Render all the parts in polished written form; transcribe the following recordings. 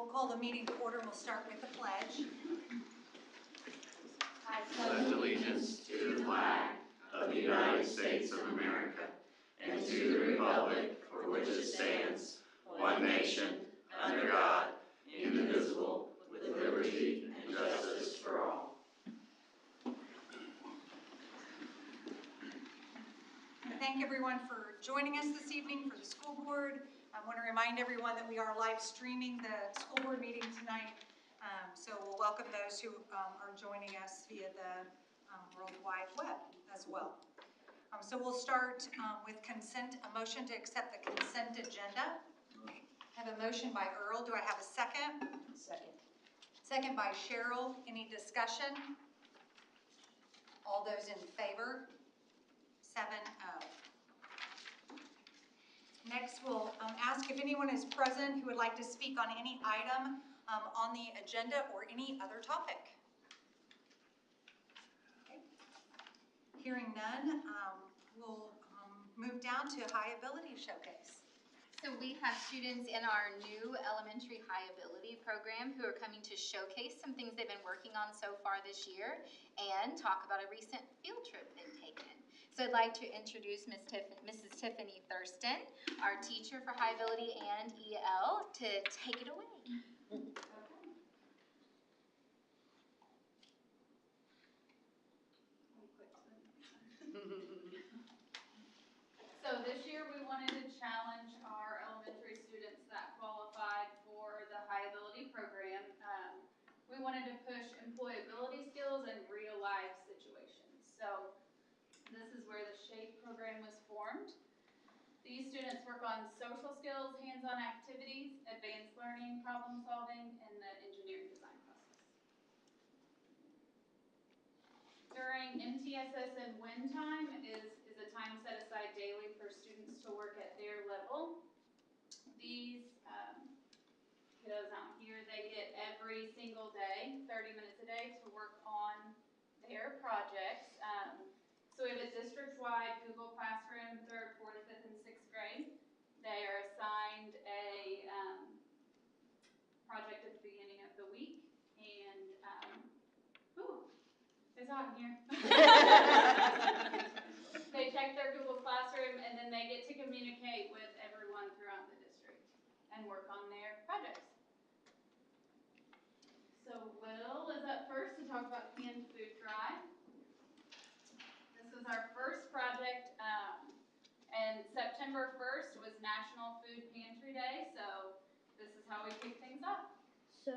We'll call the meeting to order and we'll start with the pledge. I pledge allegiance to the flag of the United States of America and to the republic for which it stands, one nation, under God, indivisible, with liberty and justice for all. I thank everyone for joining us this evening for the school board. I want to remind everyone that we are live streaming the school board meeting tonight. So we'll welcome those who are joining us via the World Wide Web as well. So we'll start with consent, a motion to accept the consent agenda. I have a motion by Earl. Do I have a second? Second. Second by Cheryl. Any discussion? All those in favor? 7-0. Next, we'll ask if anyone is present who would like to speak on any item on the agenda or any other topic. Okay. Hearing none, we'll move down to High Ability Showcase. So we have students in our new elementary high ability program who are coming to showcase some things they've been working on so far this year and talk about a recent field trip they've taken. So I'd like to introduce Mrs. Tiffany Thurston, our teacher for high ability and EL, to take it away. So this year we wanted to challenge our elementary students that qualified for the high ability program. We wanted to push employability skills and real life situations. So this is where the SHAPE program was formed. These students work on social skills, hands-on activities, advanced learning, problem solving, and the engineering design process. During MTSS and WIN time is a time set aside daily for students to work at their level. These kiddos out here, they get every single day, 30 minutes a day, to work on their projects. So we have a district-wide Google Classroom, 3rd, 4th, 5th, and 6th grade. They are assigned a project at the beginning of the week, and it's hot in here. They check their Google Classroom, and then they get to communicate with everyone throughout the district and work on their projects. So Will is up first to talk about canned food drive. This was our first project, and September 1st was National Food Pantry Day, so this is how we kick things off. So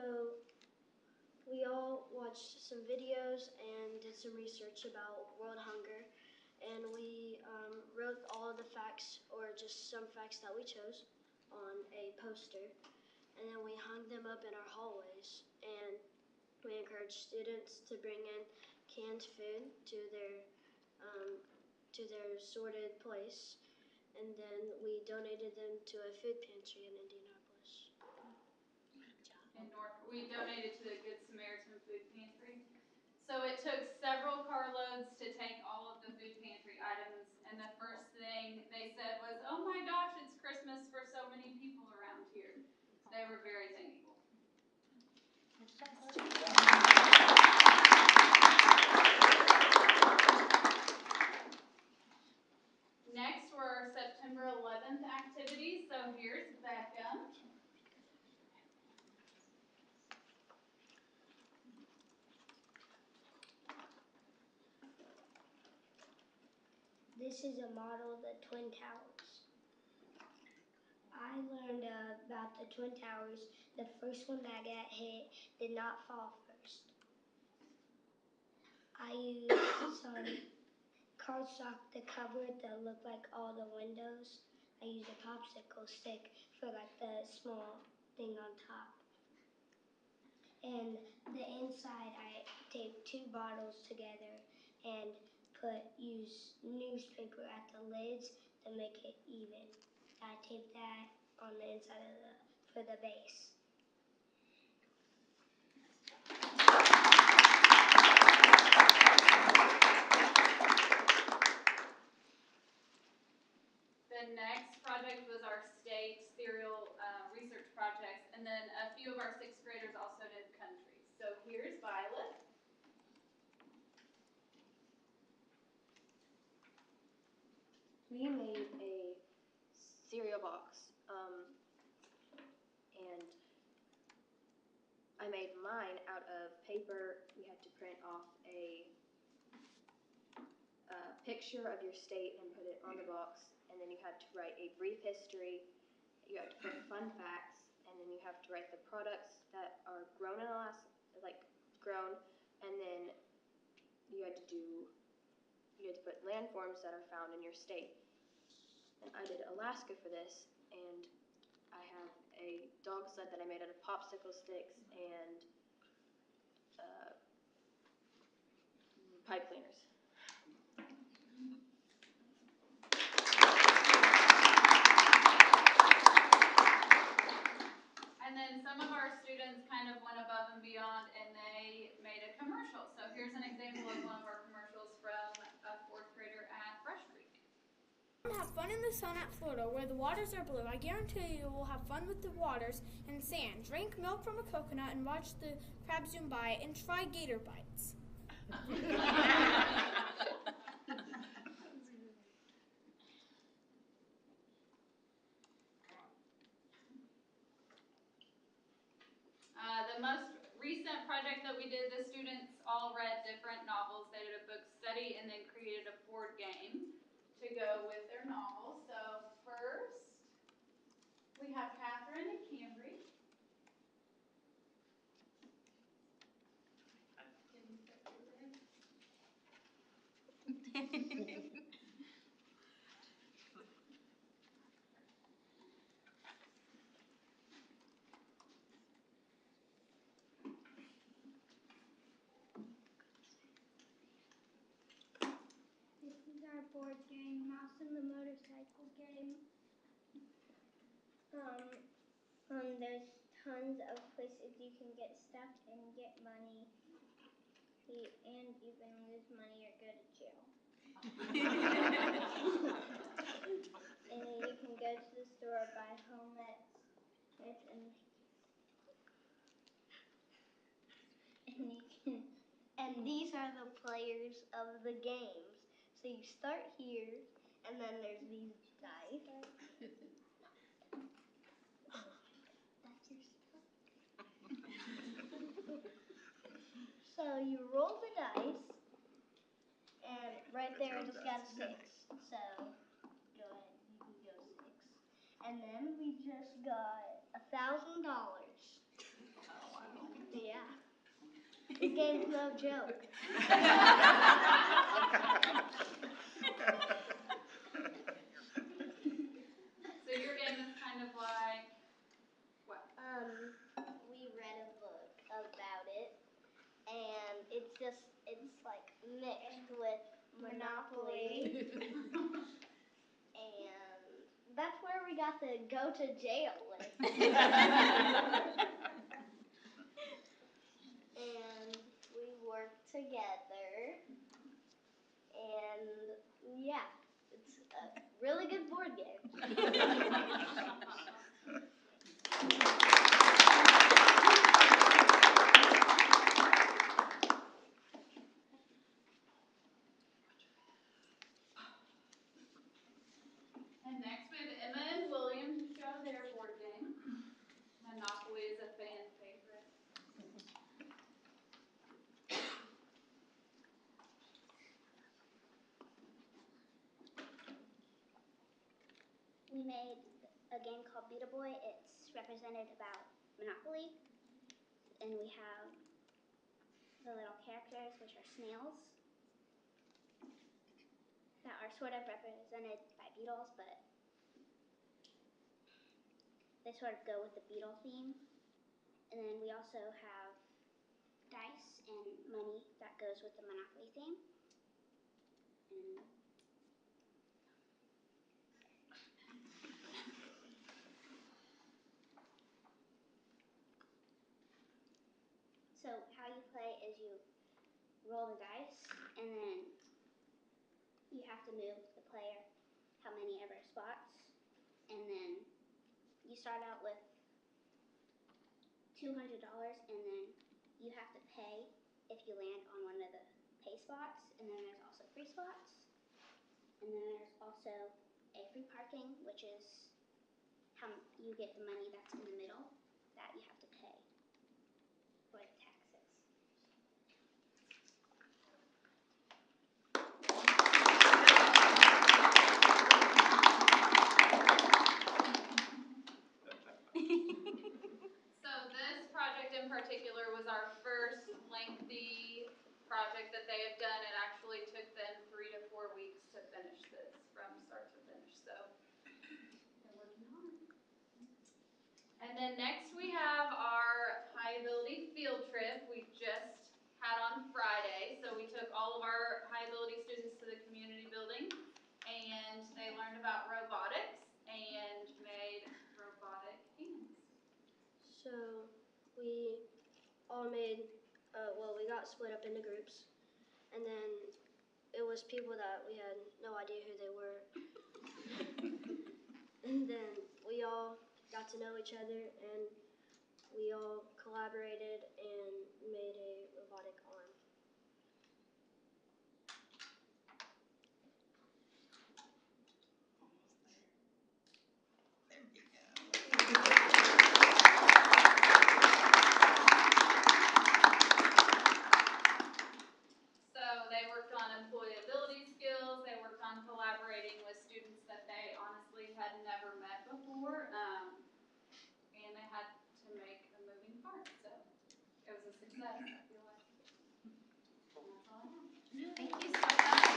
we all watched some videos and did some research about world hunger, and we wrote all of the facts, or just some facts that we chose, on a poster, and then we hung them up in our hallways, and we encouraged students to bring in canned food to their sorted place, and then we donated them to a food pantry in Indianapolis. We donated to the Good Samaritan Food Pantry. So it took several carloads to take all of the food pantry items, and the first thing they said was, "Oh my gosh, it's Christmas for so many people around here." They were very thankful. Next were our September 11th activities. So here's Becca. This is a model of the Twin Towers. I learned about the Twin Towers. The first one that got hit did not fall first. I used some cardstock to cover it that looked like all the windows. I used a popsicle stick for like the small thing on top. And the inside, I taped 2 bottles together and use newspaper at the lids to make it even. I taped that on the inside of for the base. The next project was our state cereal research projects, and then a few of our 6th graders also did country. So here's Violet. We made a cereal box, and I made mine out of paper. We had to print off a picture of your state and put it on the box, and then you had to write a brief history. You had to put fun facts, and then you have to write the products that are grown in Alaska, and then you had to put landforms that are found in your state. And I did Alaska for this, and I have a dog sled that I made out of popsicle sticks and pipe cleaners. And then some of our students kind of went above and beyond, and they made a commercial. So here's an example of one of our commercials from a 4th grader at Brush Creek. Have fun in the sun at Florida where the waters are blue. I guarantee you will have fun with the waters and sand. Drink milk from a coconut and watch the crabs zoom by and try gator bites. The most recent project that we did, the students all read different novels. They did a book study and then created a board game to go with their novels. So first, we have Catherine and Cambry. This is our board game, Mouse and the Motorcycle game. There's tons of places you can get stuck and get money, and you can lose money or go to jail. And then you can go to the store, buy helmets, and these are the players of the games. So you start here, and then there's these dice. So you roll the dice, and right there it just got a 6. So go ahead, you can go 6. And then we just got $1,000. Yeah. This game's no joke. So your game is kind of like what? We read a book about it, and it's like mixed with Monopoly. And that's where we got the go to jail with. And we work together, and yeah, it's a really good board game. And next we have Emma and William to show their board game. Monopoly is a fan favorite. We made a game called Beat a Boy. It's represented about Monopoly, and we have the little characters, which are snails, that are sort of represented by beetles, but they sort of go with the beetle theme. And then we also have dice and money that goes with the Monopoly theme. And so how you play is you roll the dice, and then you have to move the player how many ever spots, and then you start out with $200, and then you have to pay if you land on one of the pay spots, and then there's also free spots. And then there's also a free parking, which is how you get the money that's in the middle that you have to pay for the taxes. So this project in particular was our first lengthy project that they have done. It actually took them 3 to 4 weeks to finish this from start to finish. So they're working hard. And then next we have our high ability field trip we just had on Friday. So we took all of our high ability students to the community building and they learned about robotics and made robotic hands. So we all made, we got split up into groups, and then it was people that we had no idea who they were. And then we all got to know each other, and we all collaborated and made a robotic arm. So they worked on employability skills, they worked on collaborating with students that they honestly had never met before, and they had to make a moving part, so it was a success, I feel like. And that's all I have. Thank you so much.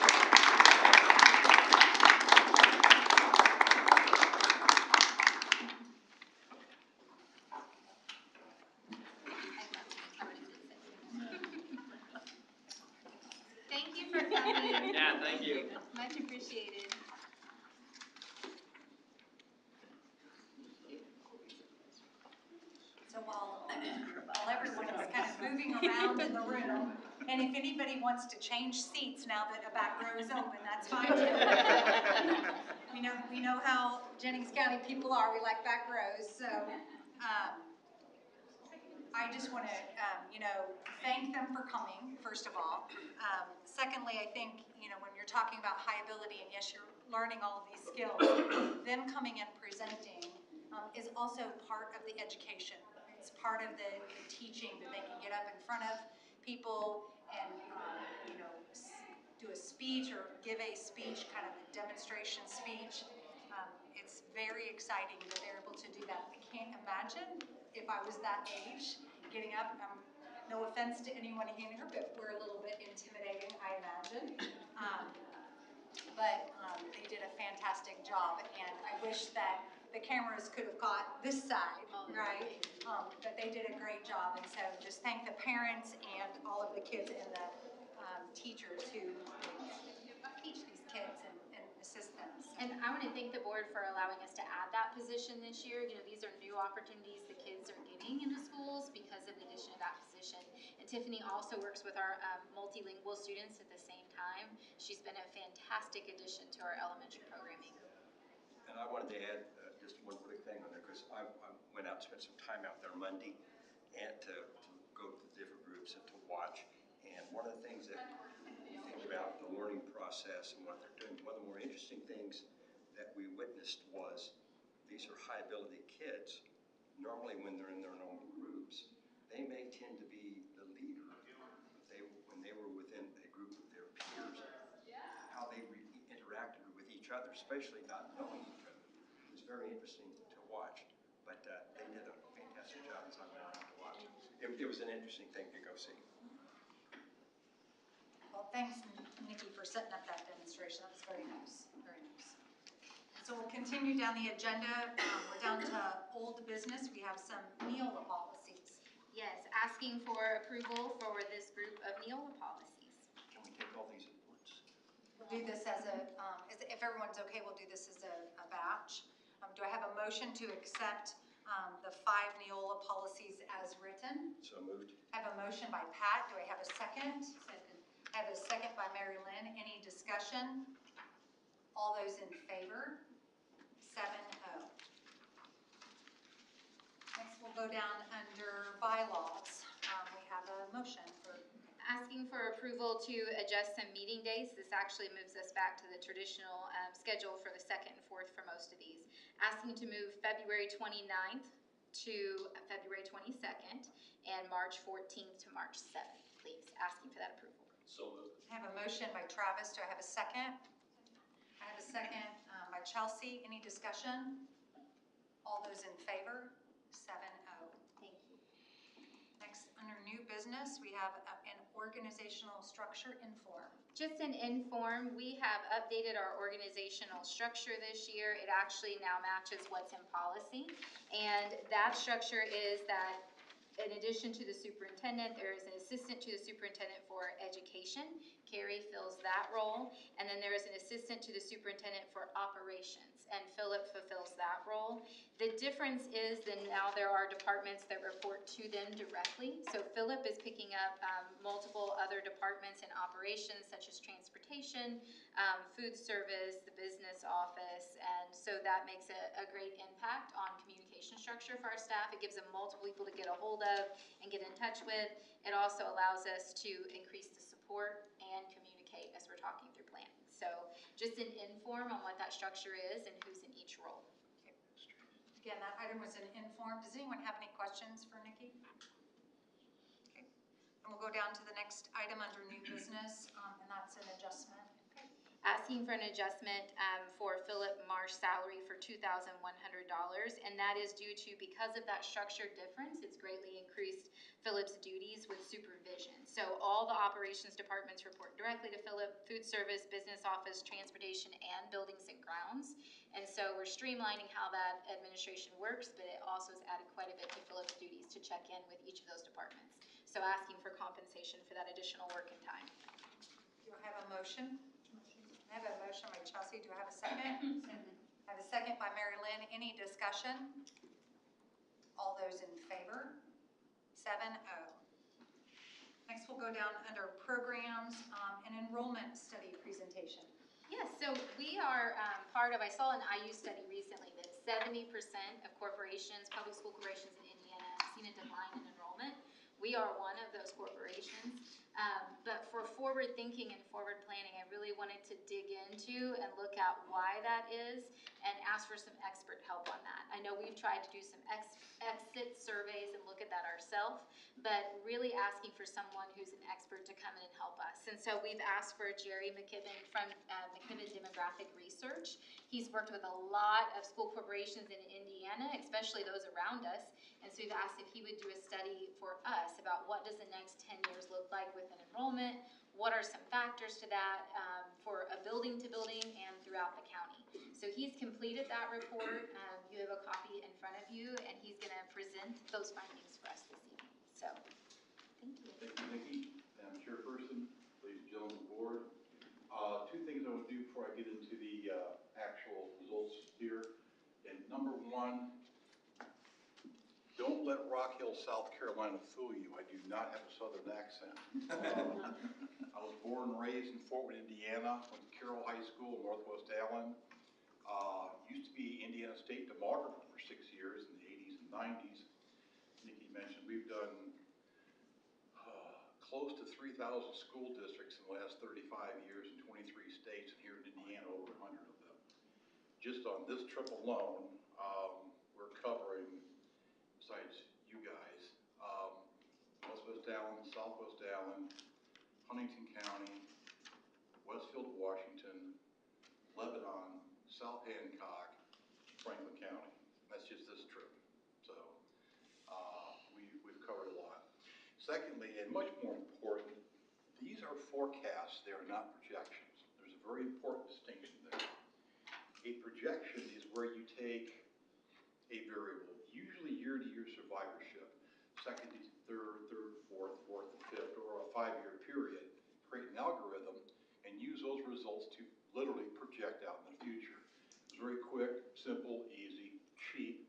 Thank you for coming. Yeah, thank you. Much appreciated. So while everyone is kind of moving around in the room, and if anybody wants to change seats now that a back row is open, that's fine too. We know how Jennings County people are. We like back rows. So I just want to thank them for coming, first of all. Secondly, I think when you're talking about high ability, and yes, you're learning all of these skills, them coming and presenting is also part of the education. It's part of the teaching that they can get up in front of people and do a speech or give a speech, kind of a demonstration speech. It's very exciting that they're able to do that. I can't imagine if I was that age getting up. No offense to anyone here, but we're a little bit intimidating, I imagine. But they did a fantastic job, and I wish that the cameras could have got this side, right? But they did a great job, and so just thank the parents and all of the kids and the teachers who teach these kids and assist them. So. And I want to thank the board for allowing us to add that position this year. These are new opportunities the kids are getting into schools because of the addition of that position. And Tiffany also works with our multilingual students at the same time. She's been a fantastic addition to our elementary programming. And I wanted to add just one quick thing on there, because I went out and spent some time out there Monday and to go to the different groups and to watch. And one of the things that you think about the learning process and what they're doing, one of the more interesting things that we witnessed was these are high ability kids. Normally when they're in their normal groups, they may tend to be the leader, but when they were within a group of their peers, how they interacted with each other, especially not knowing each other, was very interesting to watch. But they did a fantastic job as I went around to watch. It was an interesting thing to go see. Well, thanks, Nikki, for setting up that demonstration. That was very nice, very nice. So we'll continue down the agenda. We're down to old business. We have some NEOLA policies. Yes, asking for approval for this group of NEOLA policies. Can we take all these at once? We'll do this as if everyone's okay, we'll do this as a batch. Do I have a motion to accept the 5 NEOLA policies as written? So moved. I have a motion by Pat. Do I have a second? Second. I have a second by Mary Lynn. Any discussion? All those in favor? 7-0. Next, we'll go down under approval to adjust some meeting days. This actually moves us back to the traditional schedule for the 2nd and 4th for most of these. Asking to move February 29th to February 22nd and March 14th to March 7th, please. Asking for that approval. So moved. I have a motion by Travis. Do I have a second? I have a second by Chelsea. Any discussion? All those in favor? 7-0. Thank you. Next, under new business, we have an organizational structure inform. Just an inform, we have updated our organizational structure this year. It actually now matches what's in policy. And that structure is that in addition to the superintendent, there is an assistant to the superintendent for education. Carrie fills that role. And then there is an assistant to the superintendent for operations, and Philip fulfills that role. The difference is that now there are departments that report to them directly. So Philip is picking up multiple other departments in operations, such as transportation, food service, the business office, and so that makes a great impact on communication structure for our staff. It gives them multiple people to get a hold of and get in touch with. It also allows us to increase the support and communicate as we're talking through planning. So just an inform on what that structure is and who's in each role. Okay. Again, that item was an inform. Does anyone have any questions for Nikki? Okay. And we'll go down to the next item under new business, and that's an adjustment. Okay. Asking for an adjustment for Philip Marsh salary for $2,100, and that is due to, because of that structure difference, it's greatly increased Philip's duties with supervision. So all the operations departments report directly to Philip: food service, business office, transportation, and buildings and grounds. And so we're streamlining how that administration works, but it also has added quite a bit to Philip's duties to check in with each of those departments. So asking for compensation for that additional work and time. Do I have a motion? I have a motion by Chelsea. Do I have a second? Second. I have a second by Mary Lynn. Any discussion? All those in favor? 7-0. Next, we'll go down under programs and enrollment study presentation. Yes, so we are part of, I saw an IU study recently that 70% of corporations, public school corporations in Indiana, have seen a decline in enrollment. We are one of those corporations. But for forward thinking and forward planning, I really wanted to dig into and look at why that is and ask for some expert help on that. I know we've tried to do some exit surveys and look at that ourselves, but really asking for someone who's an expert to come in and help us. And so we've asked for Jerry McKibben from McKibben Demographic Research. He's worked with a lot of school corporations in Indiana, especially those around us. And so we've asked if he would do a study for us about what does the next 10 years look like with an enrollment, what are some factors to that for a building to building and throughout the county. So he's completed that report. You have a copy in front of you, and he's going to present those findings for us this evening. So, thank you. Thank you, Nikki. Madam Chairperson, ladies and gentlemen of the board. Two things I want to do before I get into the actual results here. And number one, don't let Rock Hill, South Carolina fool you. I do not have a southern accent. I was born and raised in Fort Worth, Indiana. Went to Carroll High School in Northwest Allen. Used to be Indiana State demographer for 6 years in the 80s and 90s. Nikki mentioned we've done close to 3,000 school districts in the last 35 years in 23 states, and here in Indiana, over 100 of them. Just on this trip alone, we're covering, besides you guys, West Allen, Southwest Allen, Huntington County, Westfield, Washington, Lebanon, South Hancock, Franklin County. That's just this trip. So we've covered a lot. Secondly, and much more important, these are forecasts. They are not projections. There's a very important distinction there. A projection is where you take a variable, usually year-to-year survivorship, second to third, fourth to fifth, or a 5-year period, create an algorithm, and use those results to literally project out in the future. It's very quick, simple, easy, cheap.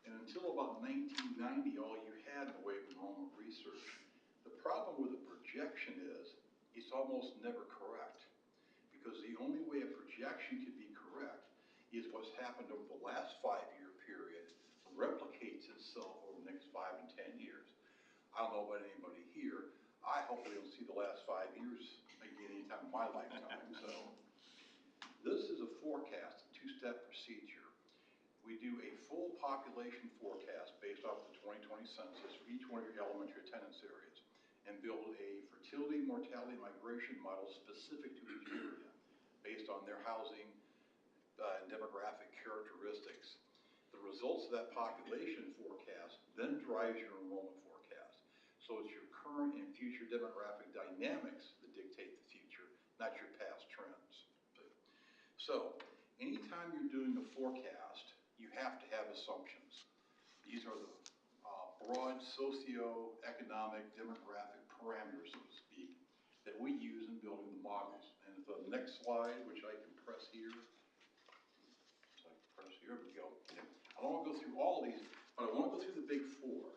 And until about 1990, all you had in the way of enrollment research. The problem with a projection is it's almost never correct, because the only way a projection can be correct is what's happened over the last 5-year period replicates itself over the next 5 and 10 years. I don't know about anybody here. I hopefully don't see the last 5 years again anytime in my lifetime, so. This is a forecast, a two-step procedure. We do a full population forecast based off the 2020 census for each one of your elementary attendance areas and build a fertility, mortality, migration model specific to each area based on their housing and demographic characteristics. The results of that population forecast then drives your enrollment forecast. So it's your current and future demographic dynamics that dictate the future, not your past trends. So anytime you're doing a forecast, you have to have assumptions. These are the broad socio-economic demographic parameters, so to speak, that we use in building the models. And the next slide, which I can press here, here we go. I don't want to go through all these, but I want to go through the big four.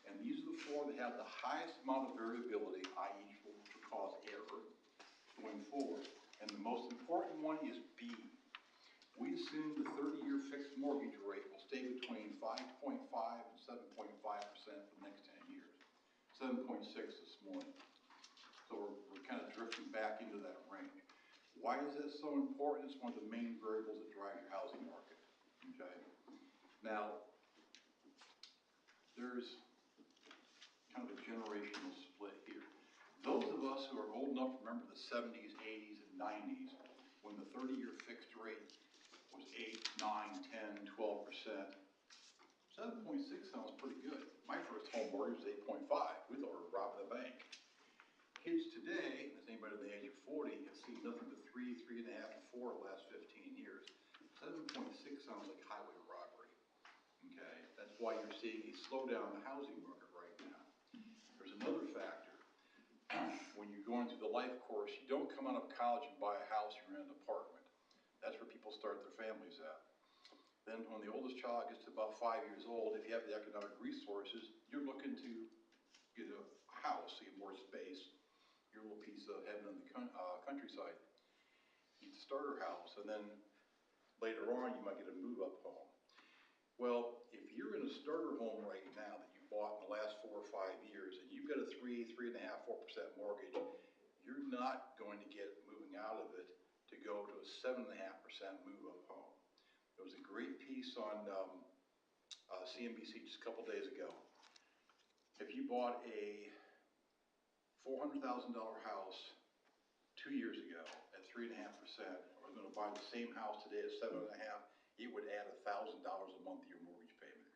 And these are the four that have the highest amount of variability, i.e. will cause error going forward. And the most important one is B. We assume the 30-year fixed mortgage rate will stay between 5.5 and 7.5% for the next 10 years. 7.6 this morning. So we're kind of drifting back into that range. Why is that so important? It's one of the main variables that drive your housing market. Okay. Now, there's kind of a generational split here. Those of us who are old enough to remember the 70s, 80s, and 90s, when the 30-year fixed rate was 8, 9, 10, 12%, 7.6 sounds pretty good. My first home mortgage was 8.5. We thought we were robbing the bank. Kids today, as anybody in the age of 40, have seen nothing but 3, 3.5, and 4 the last 15 years. 7.6 sounds like highway robbery. Okay, that's why you're seeing a slowdown in the housing market right now. There's another factor. When you're going through the life course, you don't come out of college and buy a house, you're in an apartment. That's where people start their families at. Then when the oldest child gets to about 5 years old, if you have the economic resources, you're looking to get a house, get more space, your little piece of heaven in the countryside. You get the starter house, and then later on you might get a move-up home. Well, if you're in a starter home right now that you bought in the last 4 or 5 years, and you've got a 3, 3.5, 4% mortgage, you're not going to get moving out of it to go to a 7.5% move-up home. There was a great piece on CNBC just a couple days ago. If you bought a $400,000 house 2 years ago at 3.5%, or going to buy the same house today at 7.5%, it would add $1,000 a month to your mortgage payment.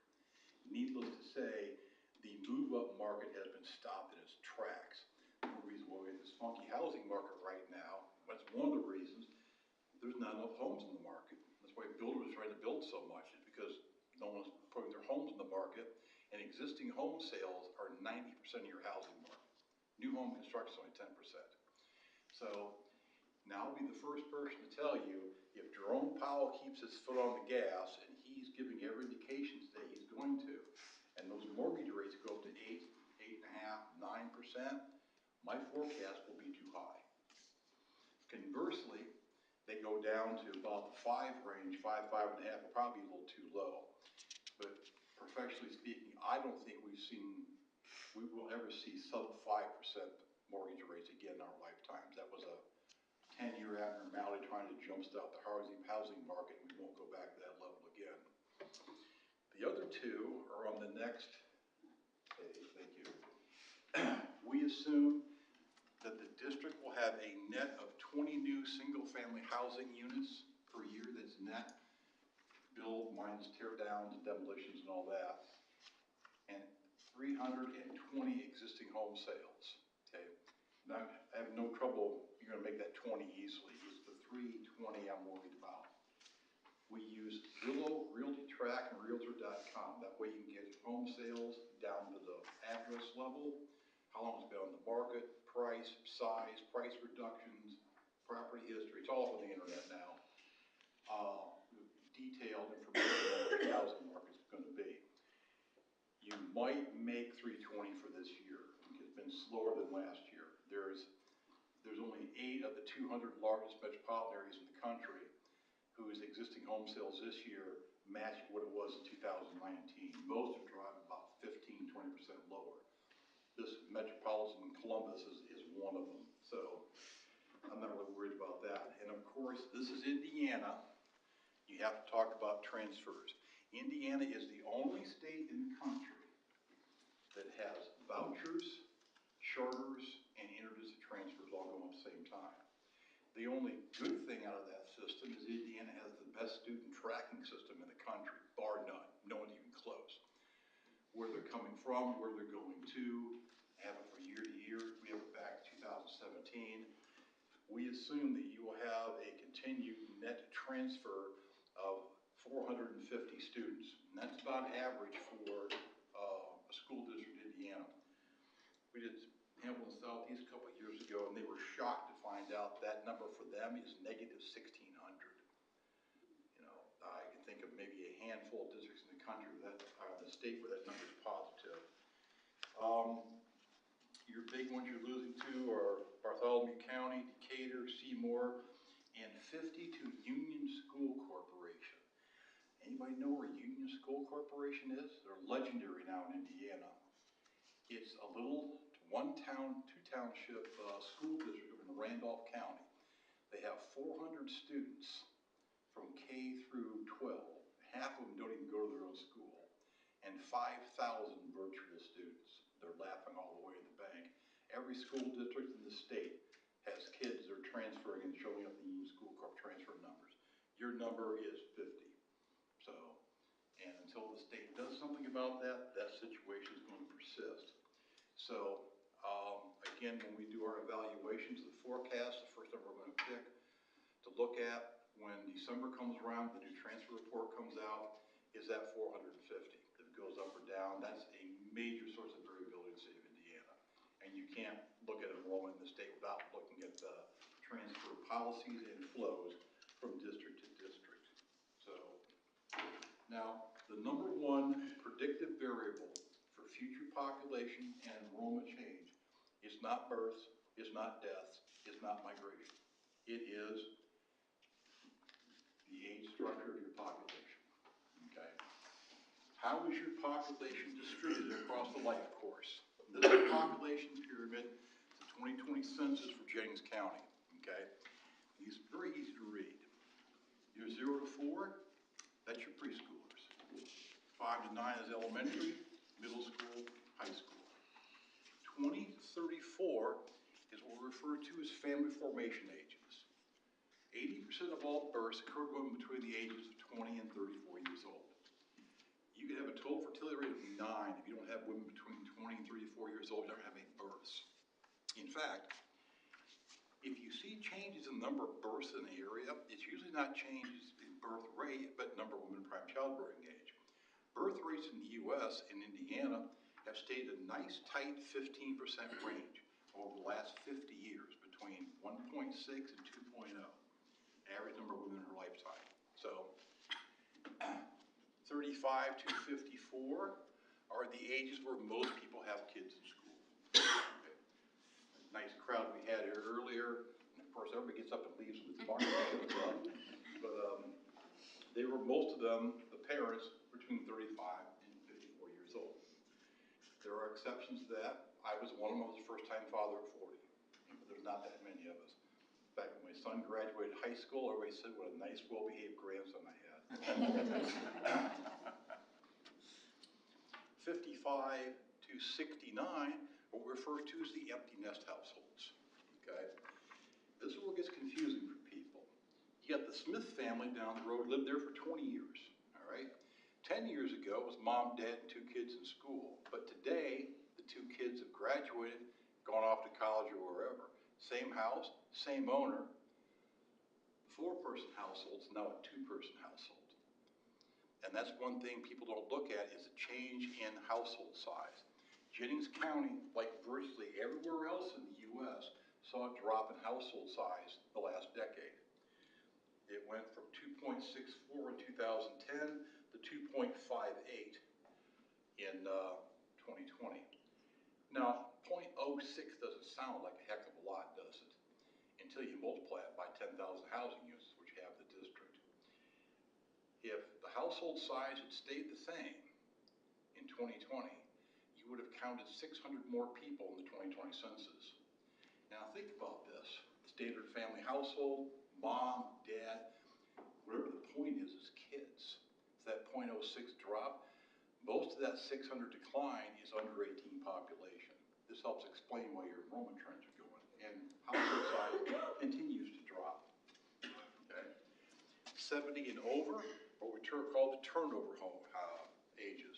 Needless to say, the move-up market has been stopped in its tracks. The reason why we're in this funky housing market right now, that's one of the reasons there's not enough homes in the market. That's why builders are trying to build so much, is because no one's putting their homes in the market, and existing home sales are 90% of your housing market. New home construction is only 10%. So now I'll be the first person to tell you, if Jerome Powell keeps his foot on the gas, and he's giving every indication today he's going to, and those mortgage rates go up to 8, 8.5, 9%, my forecast will be too high. Conversely, they go down to about the 5 range, 5, 5.5, will probably be a little too low. But professionally speaking, I don't think we will ever see sub 5% mortgage rates again in our lifetimes. That was a 10-year abnormality trying to jumpstart the housing market, and we won't go back to that level again. The other two are on the next page. Thank you. We assume that the district will have a net of 20 new single-family housing units per year. That's net, build minus tear downs, demolitions, and all that, and 320 existing home sales. Okay, now I have no trouble. You're going to make that 20 easily. It's the 320 I'm worried about. We use Zillow, RealtyTrack, and Realtor.com. That way you can get home sales down to the address level, how long it's been on the market, price, size, price reductions, property history. It's all over the internet now. Detailed information on what the housing market is going to be. You might make 320 for this year. It's been slower than last year. There's only 8 of the 200 largest metropolitan areas in the country whose existing home sales this year matched what it was in 2019. Most are driving about 15, 20% lower. this metropolitan Columbus is one of them. So I'm not really worried about that. And of course, this is Indiana. You have to talk about transfers. Indiana is the only state in the country that has vouchers, charters, and inter-district transfers all going at the same time. The only good thing out of that system is Indiana has the best student tracking system in the country, bar none. No one's even close. Where they're coming from, where they're going to, have it for year to year. We have it back to 2017. We assume that you will have a continued net transfer of 450 students. And that's about average for a school district in Indiana. We did Hamilton Southeast a couple of years ago, and they were shocked to find out that number for them is negative 1,600. You know, I can think of maybe a handful of districts in the country that the state where that number is positive. Your big ones you're losing to are Bartholomew County, Decatur, Seymour, and 52 Union School Corporation. Anybody know where Union School Corporation is? They're legendary now in Indiana. It's a little one-town, two-township school district in Randolph County. They have 400 students from K through 12. Half of them don't even go to their own school. And 5,000 virtual students. They're laughing all the way to the bank. Every school district in the state has kids that are transferring and showing up the Union School Corp transfer numbers. Your number is 50. So, and until the state does something about that, that situation is going to persist. So, again, when we do our evaluations of the forecast, the first number we're going to pick to look at when December comes around, the new transfer report comes out, is that 450. If it goes up or down, that's a major source of variability in the state of Indiana. And you can't look at enrollment in the state without looking at the transfer policies and flows from district to district. So, now, the number one predictive variable for future population and enrollment change is not births, is not deaths, is not migration. It is the age structure of your population, okay? How is your population distributed across the life course? This is the population pyramid, the 2020 census for Jennings County, okay? It's very easy to read. Your 0 to 4, that's your preschoolers. 5 to 9 is elementary, middle school, high school. 20 to 34 is what we refer to as family formation ages. 80% of all births occur to women between the ages of 20 and 34 years old. You can have a total fertility rate of 9 if you don't have women between 20 and 34 years old that don't have any births. In fact, if you see changes in the number of births in the area, it's usually not changes in birth rate, but number of women in prime childbearing age. Birth rates in the U.S. and Indiana have stayed in a nice, tight 15% range over the last 50 years, between 1.6 and 2.0, average number of women in her lifetime. So, 35 to 54 are the ages where most people have kids in school. Okay. Nice crowd we had here earlier, and of course everybody gets up and leaves when the barn shows up. But they were, most of them, the parents, between 35 and 54 years old. There are exceptions to that. I was one of them. I was a first-time father at 40. But there's not that many of us. In fact, when my son graduated high school, everybody said what a nice, well-behaved grandson I had. 55 to 69, what we refer to as the empty nest households. Okay? This is where it gets confusing for people. You got the Smith family down the road, lived there for 20 years. All right? 10 years ago, it was mom, dad, and 2 kids in school. But today, the 2 kids have graduated, gone off to college or wherever. Same house, same owner. 4-person households, now a 2-person household. And that's one thing people don't look at is a change in household size. Jennings County, like virtually everywhere else in the U.S., saw a drop in household size the last decade. It went from 2.64 in 2010 to 2.58 in 2020. Now, 0.06 doesn't sound like a heck of a lot, does it? Until you multiply it by 10,000 housing units, which have the district. If the household size had stayed the same in 2020, you would have counted 600 more people in the 2020 census. Now think about this. Standard family household, mom, dad, whatever the point is kids. It's that 0.06 drop. Most of that 600 decline is under 18 population. This helps explain why your enrollment trends are going. And household size continues to drop. Okay? 70 and over, what we call the turnover home ages.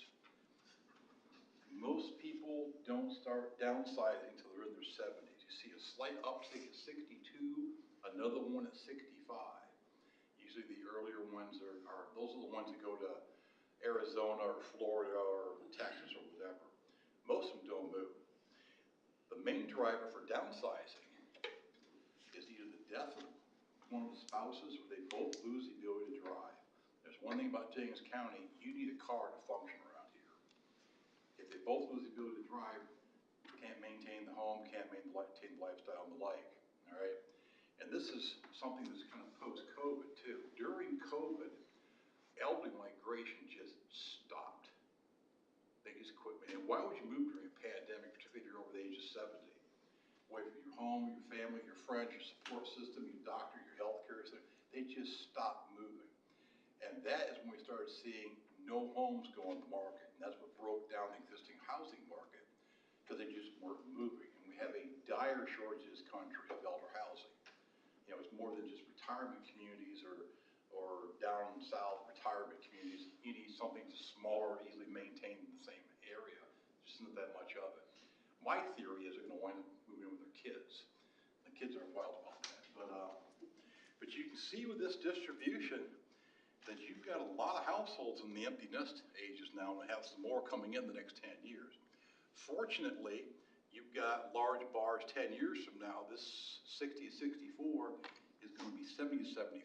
Most people don't start downsizing until they're in their 70s. You see a slight uptick at 62, another one at 65. Usually the earlier ones are those are the ones that go to Arizona or Florida or Texas or whatever. Most of them don't move. The main driver for downsizing is either the death of one of the spouses or they both lose the ability to drive. There's one thing about Jennings County, you need a car to function around here. If they both lose the ability to drive, can't maintain the home, can't maintain the lifestyle and the like, all right? And this is something that's kind of post-COVID too. During COVID, elderly migration just stopped. They just quit. And why would you move during a pandemic, particularly if you're over the age of 70? Away from your home, your family, your friends, your support system, your doctor, your healthcare system. They just stopped moving. And that is when we started seeing no homes go on the market. And that's what broke down the existing housing market because they just weren't moving. And we have a dire shortage in this country of elder housing. You know, it's more than just retirement communities or down south retirement communities. You need something that's smaller, easily maintained in the same area. There just isn't that much of it. My theory is they're going to wind up moving in with their kids. The kids aren't wild about that. But you can see with this distribution that you've got a lot of households in the empty nest ages now and have some more coming in the next 10 years. Fortunately, you've got large bars 10 years from now. This 60 to 64 is going to be 70 to 74.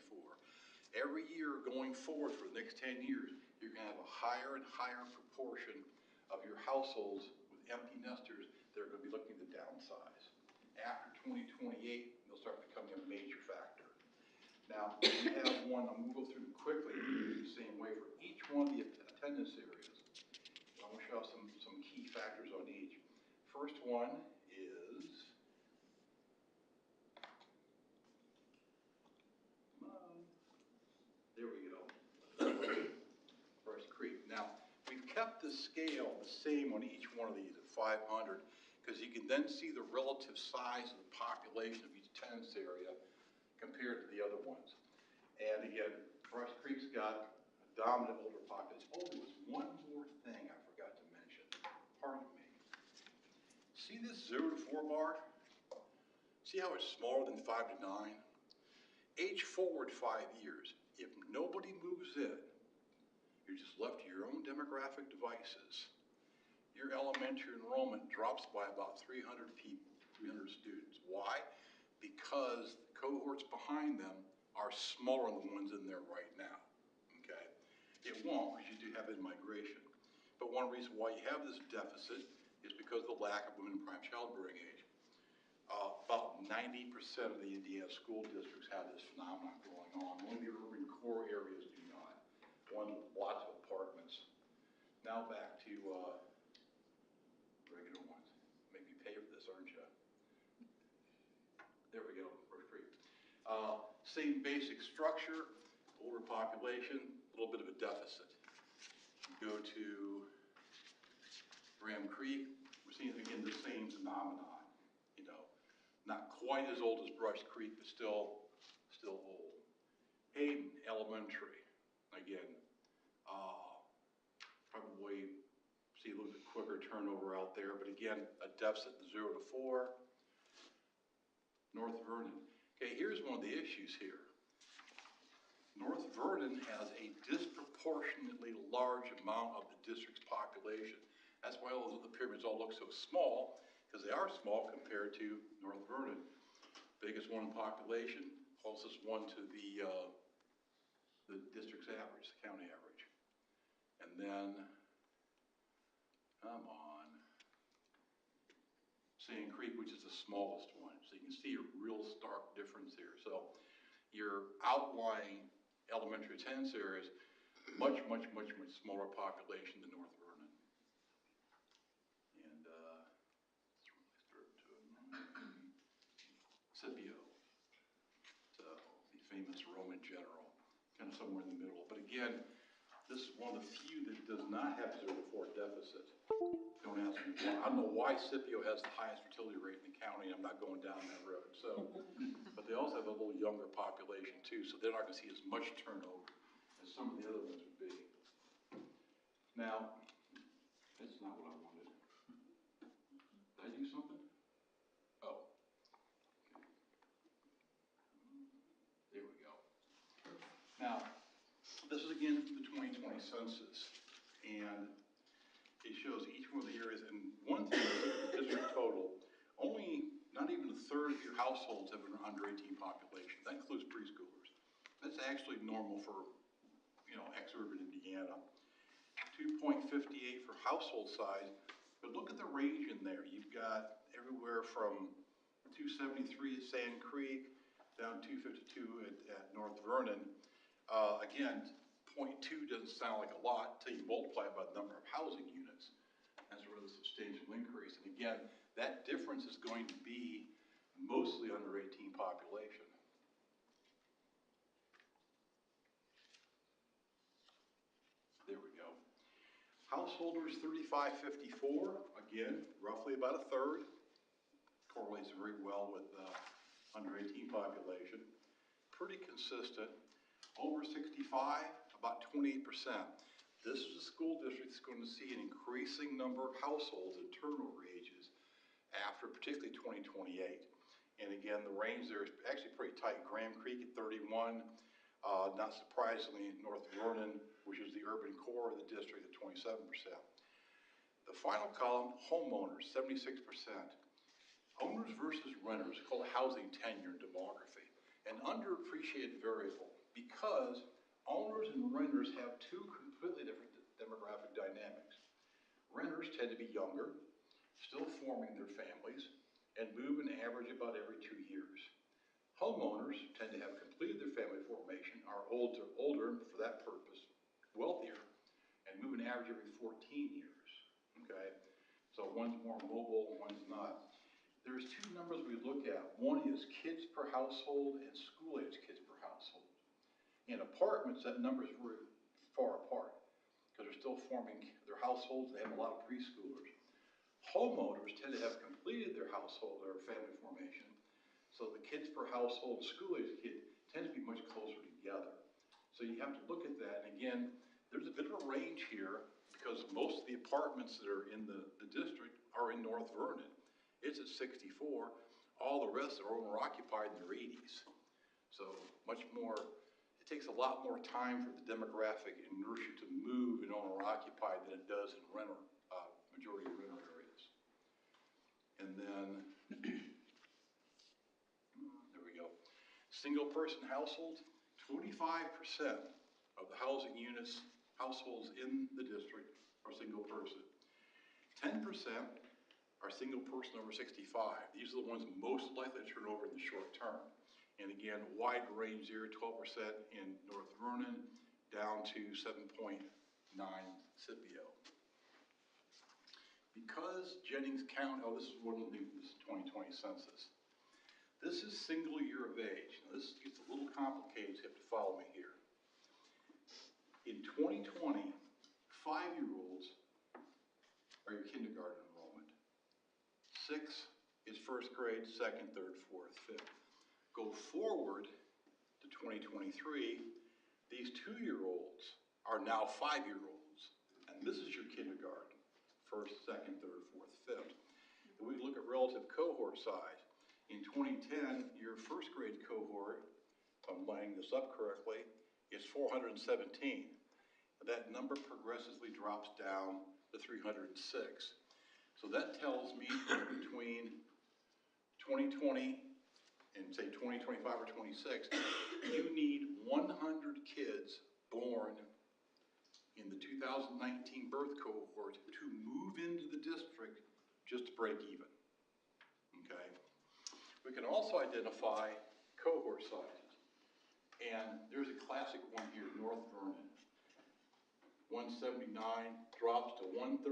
Every year going forward for the next 10 years, you're going to have a higher and higher proportion of your households with empty nesters that are going to be looking to downsize. After 2028, they'll start becoming a major factor. Now, we have one, I'm going to go through them quickly, the same way for each one of the attendance areas. I'm going to show some key factors on each. First one is, there we go, Brush Creek. Now, we've kept the scale the same on each one of these at 500 because you can then see the relative size of the population of each attendance area compared to the other ones. And again, Brush Creek's got a dominant older population. Oh, there was one more thing I forgot to mention. Pardon me. See this 0 to 4 bar? See how it's smaller than 5 to 9? Age forward 5 years. If nobody moves in, you're just left to your own demographic devices. Your elementary enrollment drops by about 300 people, 300 students. Why? Because the cohorts behind them are smaller than the ones in there right now, okay? It won't because you do have in-migration. But one reason why you have this deficit is because of the lack of women in prime childbearing age. About 90% of the Indiana school districts have this phenomenon going on. Only the urban core areas do not. One with lots of apartments. Now back to regular ones. Make me pay for this, aren't you? There we go, Brush Creek. Same basic structure, older population, a little bit of a deficit. You go to Ram Creek, we're seeing again the same phenomenon. You know, not quite as old as Brush Creek, but still old. Hayden Elementary, again, probably see a little bit quicker turnover out there, but again, a deficit 0 to 4. North Vernon. Okay, here's one of the issues here. North Vernon has a disproportionately large amount of the district's population. That's why all those other pyramids all look so small, because they are small compared to North Vernon. Biggest one in population, closest one to the district's average, the county average. And then, come on, Sand Creek, which is the smallest one. So you can see a real stark difference here. So your outlying elementary attendance areas, much smaller population than North Vernon. somewhere in the middle. But again, this is one of the few that does not have 0 to 4 deficit. Don't ask me why. I don't know why Scipio has the highest fertility rate in the county. I'm not going down that road. So, but they also have a little younger population too, so they're not going to see as much turnover as some of the other ones would be. Now, that's not what I wanted. Did I do something? Oh. There we go. Now, this is again the 2020 census, and it shows each one of the areas. And one thing is the district total, only not even a third of your households have an under 18 population. That includes preschoolers. That's actually normal for, ex-urban Indiana. 2.58 for household size, but look at the range in there. You've got everywhere from 273 at Sand Creek down 252 at North Vernon. Again, 0.2 doesn't sound like a lot until you multiply it by the number of housing units. That's a really substantial increase. And again, that difference is going to be mostly under 18 population. There we go. Householders 3554, again, roughly about a third. Correlates very well with under 18 population. Pretty consistent. Over 65, about 28%. This is a school district that's going to see an increasing number of households at turnover ages after particularly 2028. And again, the range there is actually pretty tight. Graham Creek at 31, not surprisingly, North Vernon, which is the urban core of the district, at 27%. The final column, homeowners, 76%. Owners versus renters, called housing tenure and demography, an underappreciated variable. Because owners and renters have two completely different demographic dynamics. Renters tend to be younger, still forming their families, and move an average about every 2 years. Homeowners tend to have completed their family formation, are older, and for that purpose, wealthier, and move an average every 14 years. Okay, so one's more mobile, one's not. There's two numbers we look at. One is kids per household and school-age kids per household. In apartments, that number is very far apart because they're still forming their households. They have a lot of preschoolers. Homeowners tend to have completed their household or family formation, so the kids per household, school-age kid, tend to be much closer together. So you have to look at that. And again, there's a bit of a range here because most of the apartments that are in the district are in North Vernon. It's at 64. All the rest are owner-occupied in their 80s. So much more. It takes a lot more time for the demographic inertia to move in owner-occupied than it does in renter, majority renter areas. And then, there we go. Single-person households, 25% of the housing units, households in the district are single-person. 10% are single-person over 65. These are the ones most likely to turn over in the short term. And again, wide range there, 12% in North Vernon, down to 7.9 Scipio. Because Jennings County, this is one of the things, this 2020 census. This is single year of age. Now this gets a little complicated, so you have to follow me here. In 2020, 5-year-olds are your kindergarten enrollment. 6 is first grade, 2nd, 3rd, 4th, 5th. Go forward to 2023, these 2-year-olds are now 5-year-olds. And this is your kindergarten, 1st, 2nd, 3rd, 4th, 5th. And we look at relative cohort size. In 2010, your first grade cohort, if I'm lining this up correctly, is 417. That number progressively drops down to 306. So that tells me that between 2020 and say 2025 or 26, you need 100 kids born in the 2019 birth cohort to move into the district just to break even. Okay? We can also identify cohort sizes. And there's a classic one here, North Vernon. 179 drops to 136,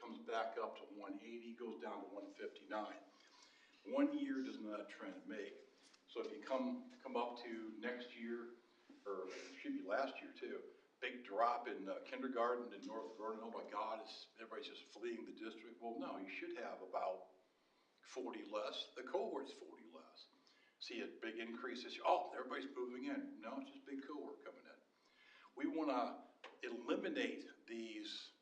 comes back up to 180, goes down to 159. 1 year does not a trend make. So if you come up to next year, or it should be last year too. Big drop in kindergarten in North Vernon. Oh my God, everybody's just fleeing the district. Well, no, you should have about 40 less. The cohort's 40 less. See a big increase this year. Oh, everybody's moving in. No, it's just big cohort coming in. We want to eliminate these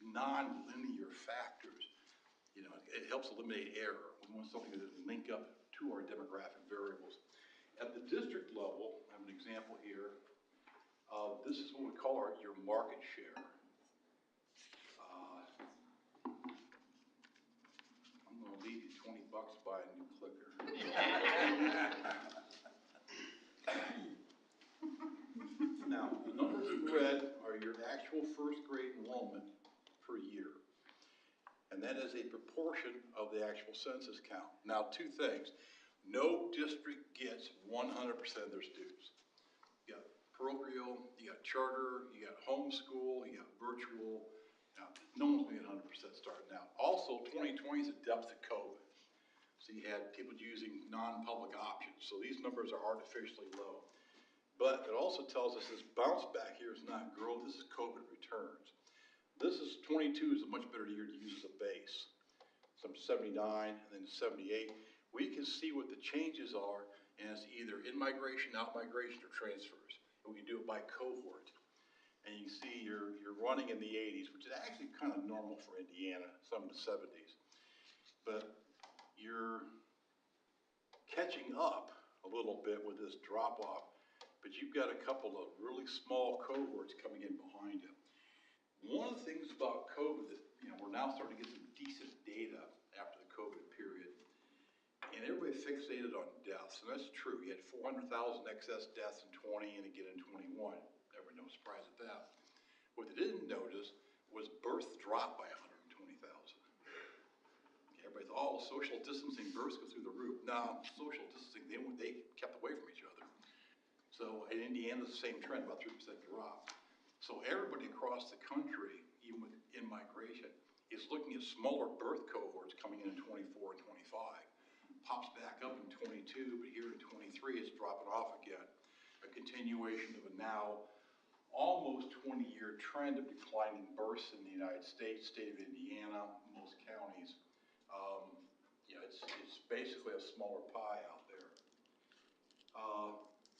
non-linear factors. You know, it helps eliminate error. We want something that link up to our demographic variables. At the district level, I have an example here. This is what we call your market share. I'm going to leave you $20 to buy a new clicker. Now, the numbers in red are your actual first grade enrollment per year. And that is a proportion of the actual census count. Now, two things. No district gets 100% of their students. You got parochial, you got charter, you got homeschool, you got virtual. Now, no one's going to get 100% starting out. Also, 2020 is the depth of COVID. So you had people using non-public options. So these numbers are artificially low. But it also tells us this bounce back here is not growth, this is COVID returns. This is 22 is a much better year to use as a base. Some 79 and then 78. We can see what the changes are, and it's either in-migration, out-migration, or transfers. And we can do it by cohort. And you can see you're running in the 80s, which is actually kind of normal for Indiana, some in the 70s. But you're catching up a little bit with this drop-off, but you've got a couple of really small cohorts coming in behind it. One of the things about COVID that, we're now starting to get some decent data after the COVID period, and everybody fixated on deaths, and that's true. You had 400,000 excess deaths in 20 and again in 21. Never no surprise at that. What they didn't notice was births dropped by 120,000. Everybody thought, oh, social distancing, births go through the roof. No, social distancing, they kept away from each other. So in Indiana, the same trend, about 3% drop. So everybody across the country, even with in-migration, is looking at smaller birth cohorts coming in 24 and 25. Pops back up in 22, but here in 23, it's dropping off again. A continuation of a now almost 20-year trend of declining births in the United States, state of Indiana, most counties. It's basically a smaller pie out there.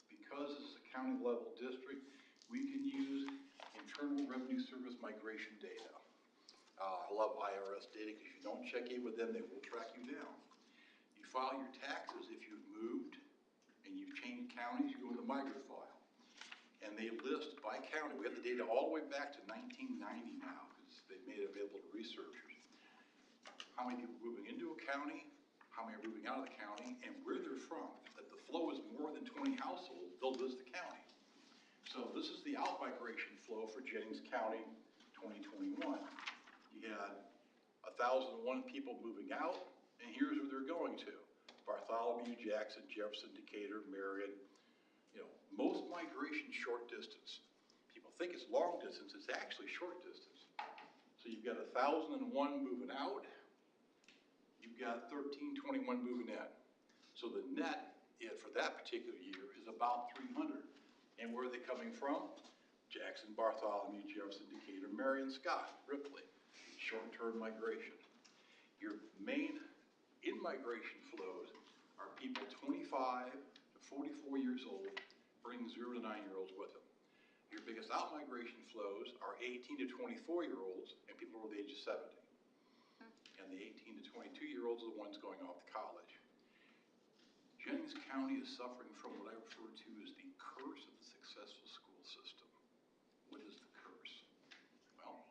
Because this is a county level district, we can use Internal Revenue Service migration data. I love IRS data because you don't check in with them, they will track you down. You file your taxes if you've moved and you've changed counties, you go in the migrant file. And they list by county. We have the data all the way back to 1990 now because they've made it available to researchers. How many people are moving into a county, how many are moving out of the county, and where they're from. If the flow is more than 20 households, they'll list the county. So this is the out-migration flow for Jennings County 2021. You had 1,001 people moving out, and here's where they're going to. Bartholomew, Jackson, Jefferson, Decatur, Marion. Most migration short distance. People think it's long distance, it's actually short distance. So you've got 1,001 moving out, you've got 1,321 moving in. So the net for that particular year is about 300. And where are they coming from? Jackson, Bartholomew, Jefferson, Decatur, Marion, Scott, Ripley. Short-term migration. Your main in-migration flows are people 25 to 44 years old, bring 0 to 9-year-olds with them. Your biggest out-migration flows are 18 to 24-year-olds and people over the age of 70. And the 18 to 22-year-olds are the ones going off to college. Jennings County is suffering from what I refer to as the curse of the successful school system. What is the curse? Well,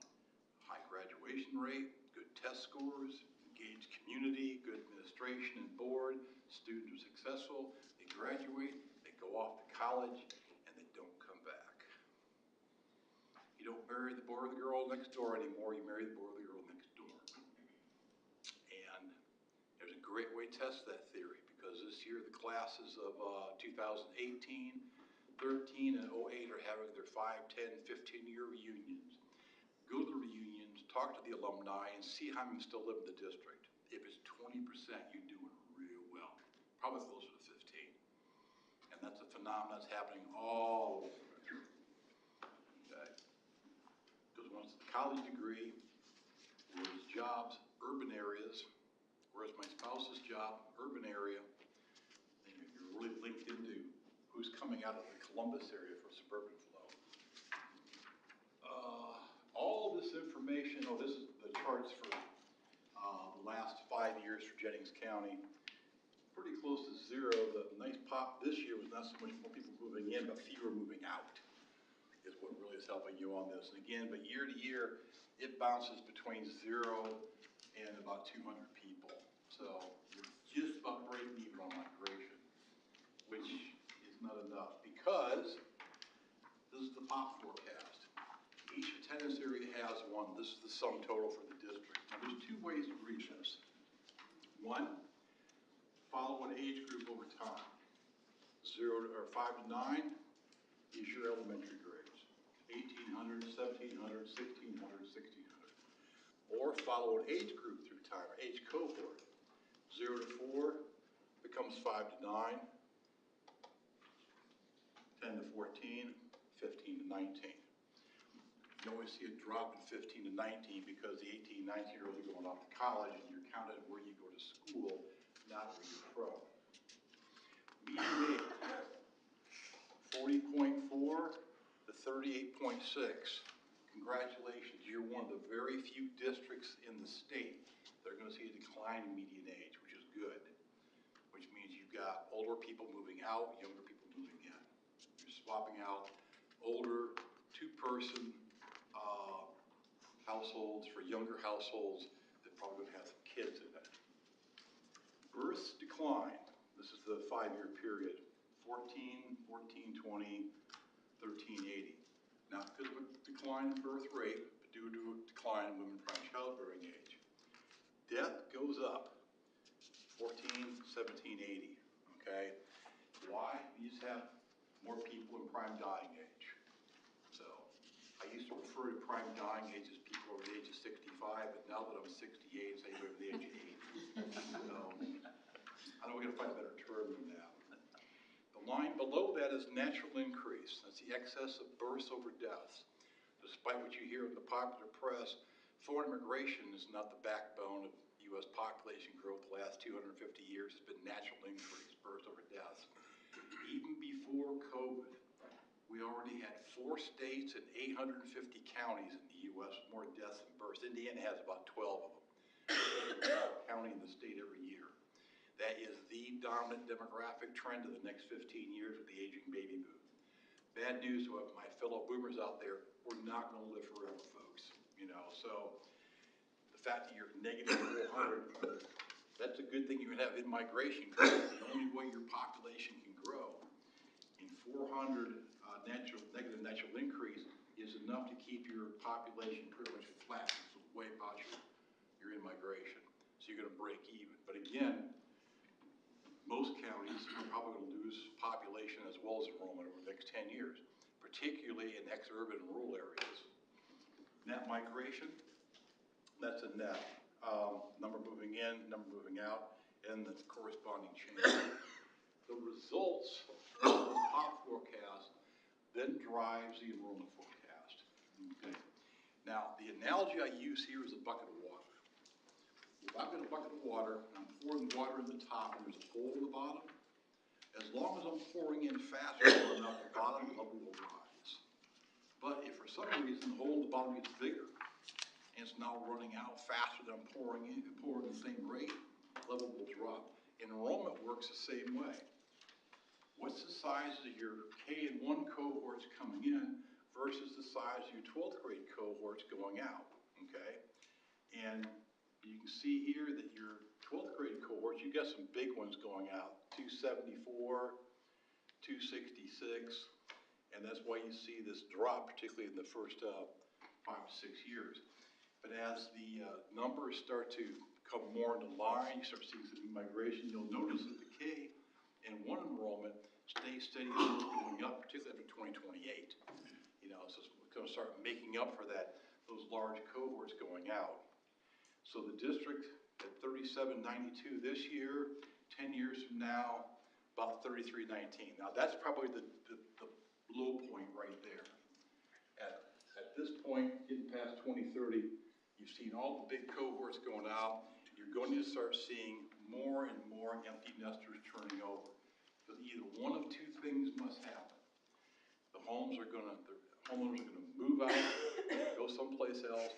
high graduation rate, good test scores, engaged community, good administration and board, students are successful, they graduate, they go off to college, and they don't come back. You don't marry the boy or the girl next door anymore, you marry the boy or the girl next door. And there's a great way to test that theory, because this year the classes of 2018, 13, and 08 are having their 5, 10, 15-year reunions. Go to the reunions, talk to the alumni, and see how many still live in the district. If it's 20%, you're doing real well. Probably closer to 15. And that's a phenomenon that's happening all over the country. Okay? Because once the college degree, whereas jobs, urban areas, whereas my spouse's job, urban area, then you're really linked into who's coming out of the Columbus area for suburban flow. All this information, this is the charts for the last 5 years for Jennings County. Pretty close to zero. The nice pop this year was not so much more people moving in, but fewer moving out is what really is helping you on this. And again, but year to year, it bounces between 0 and about 200 people. So you're just about breaking even on migration, which is not enough because this is the pop forecast. Each attendance area has one. This is the sum total for the district. Now there's 2 ways to reach this. One, follow an age group over time. 5 to 9 is your elementary grades. 1800, 1700, 1600, 1600. Or follow an age group through time, or age cohort. 0 to 4 becomes 5 to 9, 10 to 14, 15 to 19. You always see a drop in 15 to 19 because the 18, 19-year-olds are going off to college and you're counted where you go to school, not where you're from. Median age, 40.4 to 38.6. Congratulations, you're one of the very few districts in the state that are going to see a decline in median age, which is good, which means you've got older people moving out, younger people moving in. You're swapping out older, 2-person households for younger households that probably would have some kids in it. Births decline. This is the 5-year period. 14, 14, 20, 13, 80. Not because of a decline in birth rate, but due to a decline in women prime childbearing age. Death goes up. 14, 17, 80. Okay? Why? You just have more people in prime dying age. So I used to refer to prime dying age as people over the age of 65, but now that I'm 68, it's anybody over the age of 80. So I know we're going to find a better term than that. The line below that is natural increase. That's the excess of births over deaths. Despite what you hear in the popular press, foreign immigration is not the backbone of U.S. population growth the last 250 years. It's been natural increase, births over deaths. Even before COVID, we already had 4 states and 850 counties in the U.S. with more deaths than births. Indiana has about 12 of them. County in the state every year. That is the dominant demographic trend of the next 15 years with the aging baby boom. Bad news to my fellow boomers out there, we're not going to live forever, folks. So the fact that you're negative 400, that's a good thing you have in migration because the only way your population can grow. In 400 negative natural increase is enough to keep your population pretty much flat. So way about you're in migration. So you're going to break even. But again, most counties are probably going to lose population as well as enrollment over the next 10 years, particularly in ex-urban and rural areas. Net migration, that's a net. Number moving in, number moving out, and the corresponding change. The results of the pop forecast then drives the enrollment forecast. Okay. Now, the analogy I use here is a bucket of water. If I've got a bucket of water, and I'm pouring water in the top, and there's a hole in the bottom, as long as I'm pouring in faster than enough, the bottom level will rise. But if for some reason the hole in the bottom gets bigger, and it's now running out faster than I'm pouring the same rate, level will drop. Enrollment works the same way. What's the size of your K and 1 cohorts coming in versus the size of your 12th grade cohorts going out, okay? And you can see here that your 12th grade cohorts, you've got some big ones going out, 274, 266, and that's why you see this drop, particularly in the first 5 to 6 years. But as the numbers start to come more into line, you start seeing some migration, you'll notice that the K and 1 enrollment stays steady as it's going up, particularly after 2028. So it's going to start making up for those large cohorts going out. So the district at 3792 this year, 10 years from now, about 3319. Now, that's probably the low point right there. At this point, getting past 2030, you've seen all the big cohorts going out. You're going to start seeing more and more empty nesters turning over. Because either one of two things must happen. The homeowners are going to move out, go someplace else,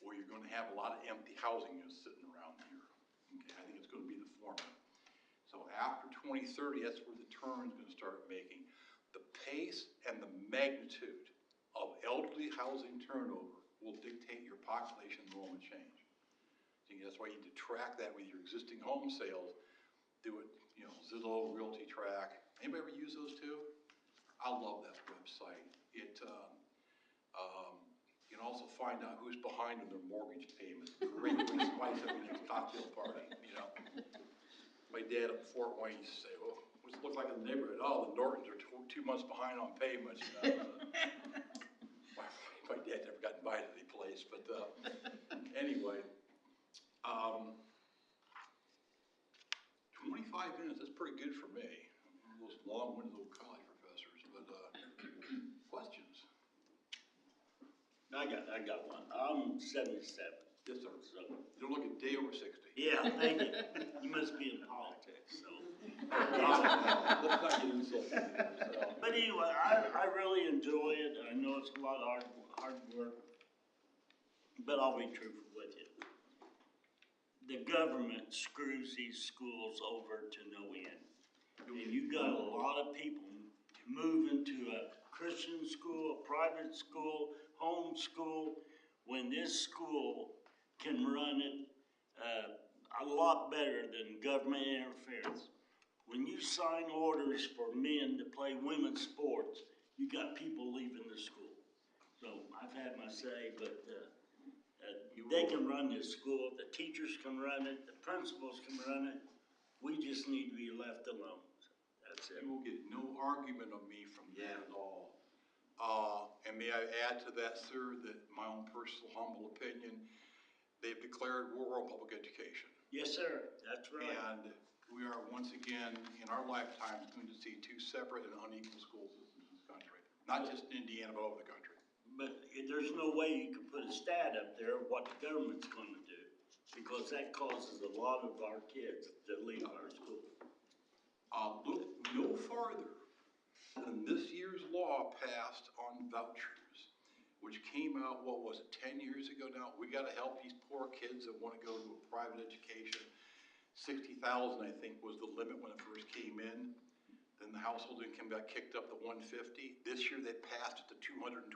or you're going to have a lot of empty housing units sitting around here. Okay, I think it's going to be the former. So after 2030, that's where the turn is going to start making. The pace and the magnitude of elderly housing turnover will dictate your population enrollment change. So that's why you need to track that with your existing home sales. Do it, Zillow, Realty Track. Anybody ever use those too? I love that website. You can also find out who's behind on their mortgage payments. Great way to spice up your next cocktail party, My dad up in Fort Wayne used to say, well, what's it look like in the neighborhood? Oh, the Nortons are 2 months behind on payments. My dad never got invited to any place, but anyway. 25 minutes, that's pretty good for me. Those long-winded little college professors, but questions? I got one. I'm 77. Yes, sir. So, You're looking day over 60. yeah, thank you. You must be in politics, so. Let's not get insulted. So. But anyway, I really enjoy it. I know it's a lot of hard work, but I'll be truthful with you. The government screws these schools over to no end. And you got a lot of people moving to a Christian school, a private school, home school, when this school can run it a lot better than government interference. When you sign orders for men to play women's sports, you got people leaving the school. So I've had my say, but they can run this school, the teachers can run it, the principals can run it. We just need to be left alone. So that's it. You will get no argument of me from that at all. And may I add to that, sir, that my own personal humble opinion, they've declared war on public education. Yes, sir. That's right. And we are once again, in our lifetimes, going to see two separate and unequal school systems in this country. Not just in Indiana, but over the country. But there's no way you can put a stat up there of what the government's going to do, because that causes a lot of our kids to leave our school. Look no farther than this year's law passed on vouchers, which came out, 10 years ago now? We got to help these poor kids that want to go to a private education. 60,000, I think, was the limit when it first came in. Then the household income got kicked up to 150. This year they passed it to 220,000.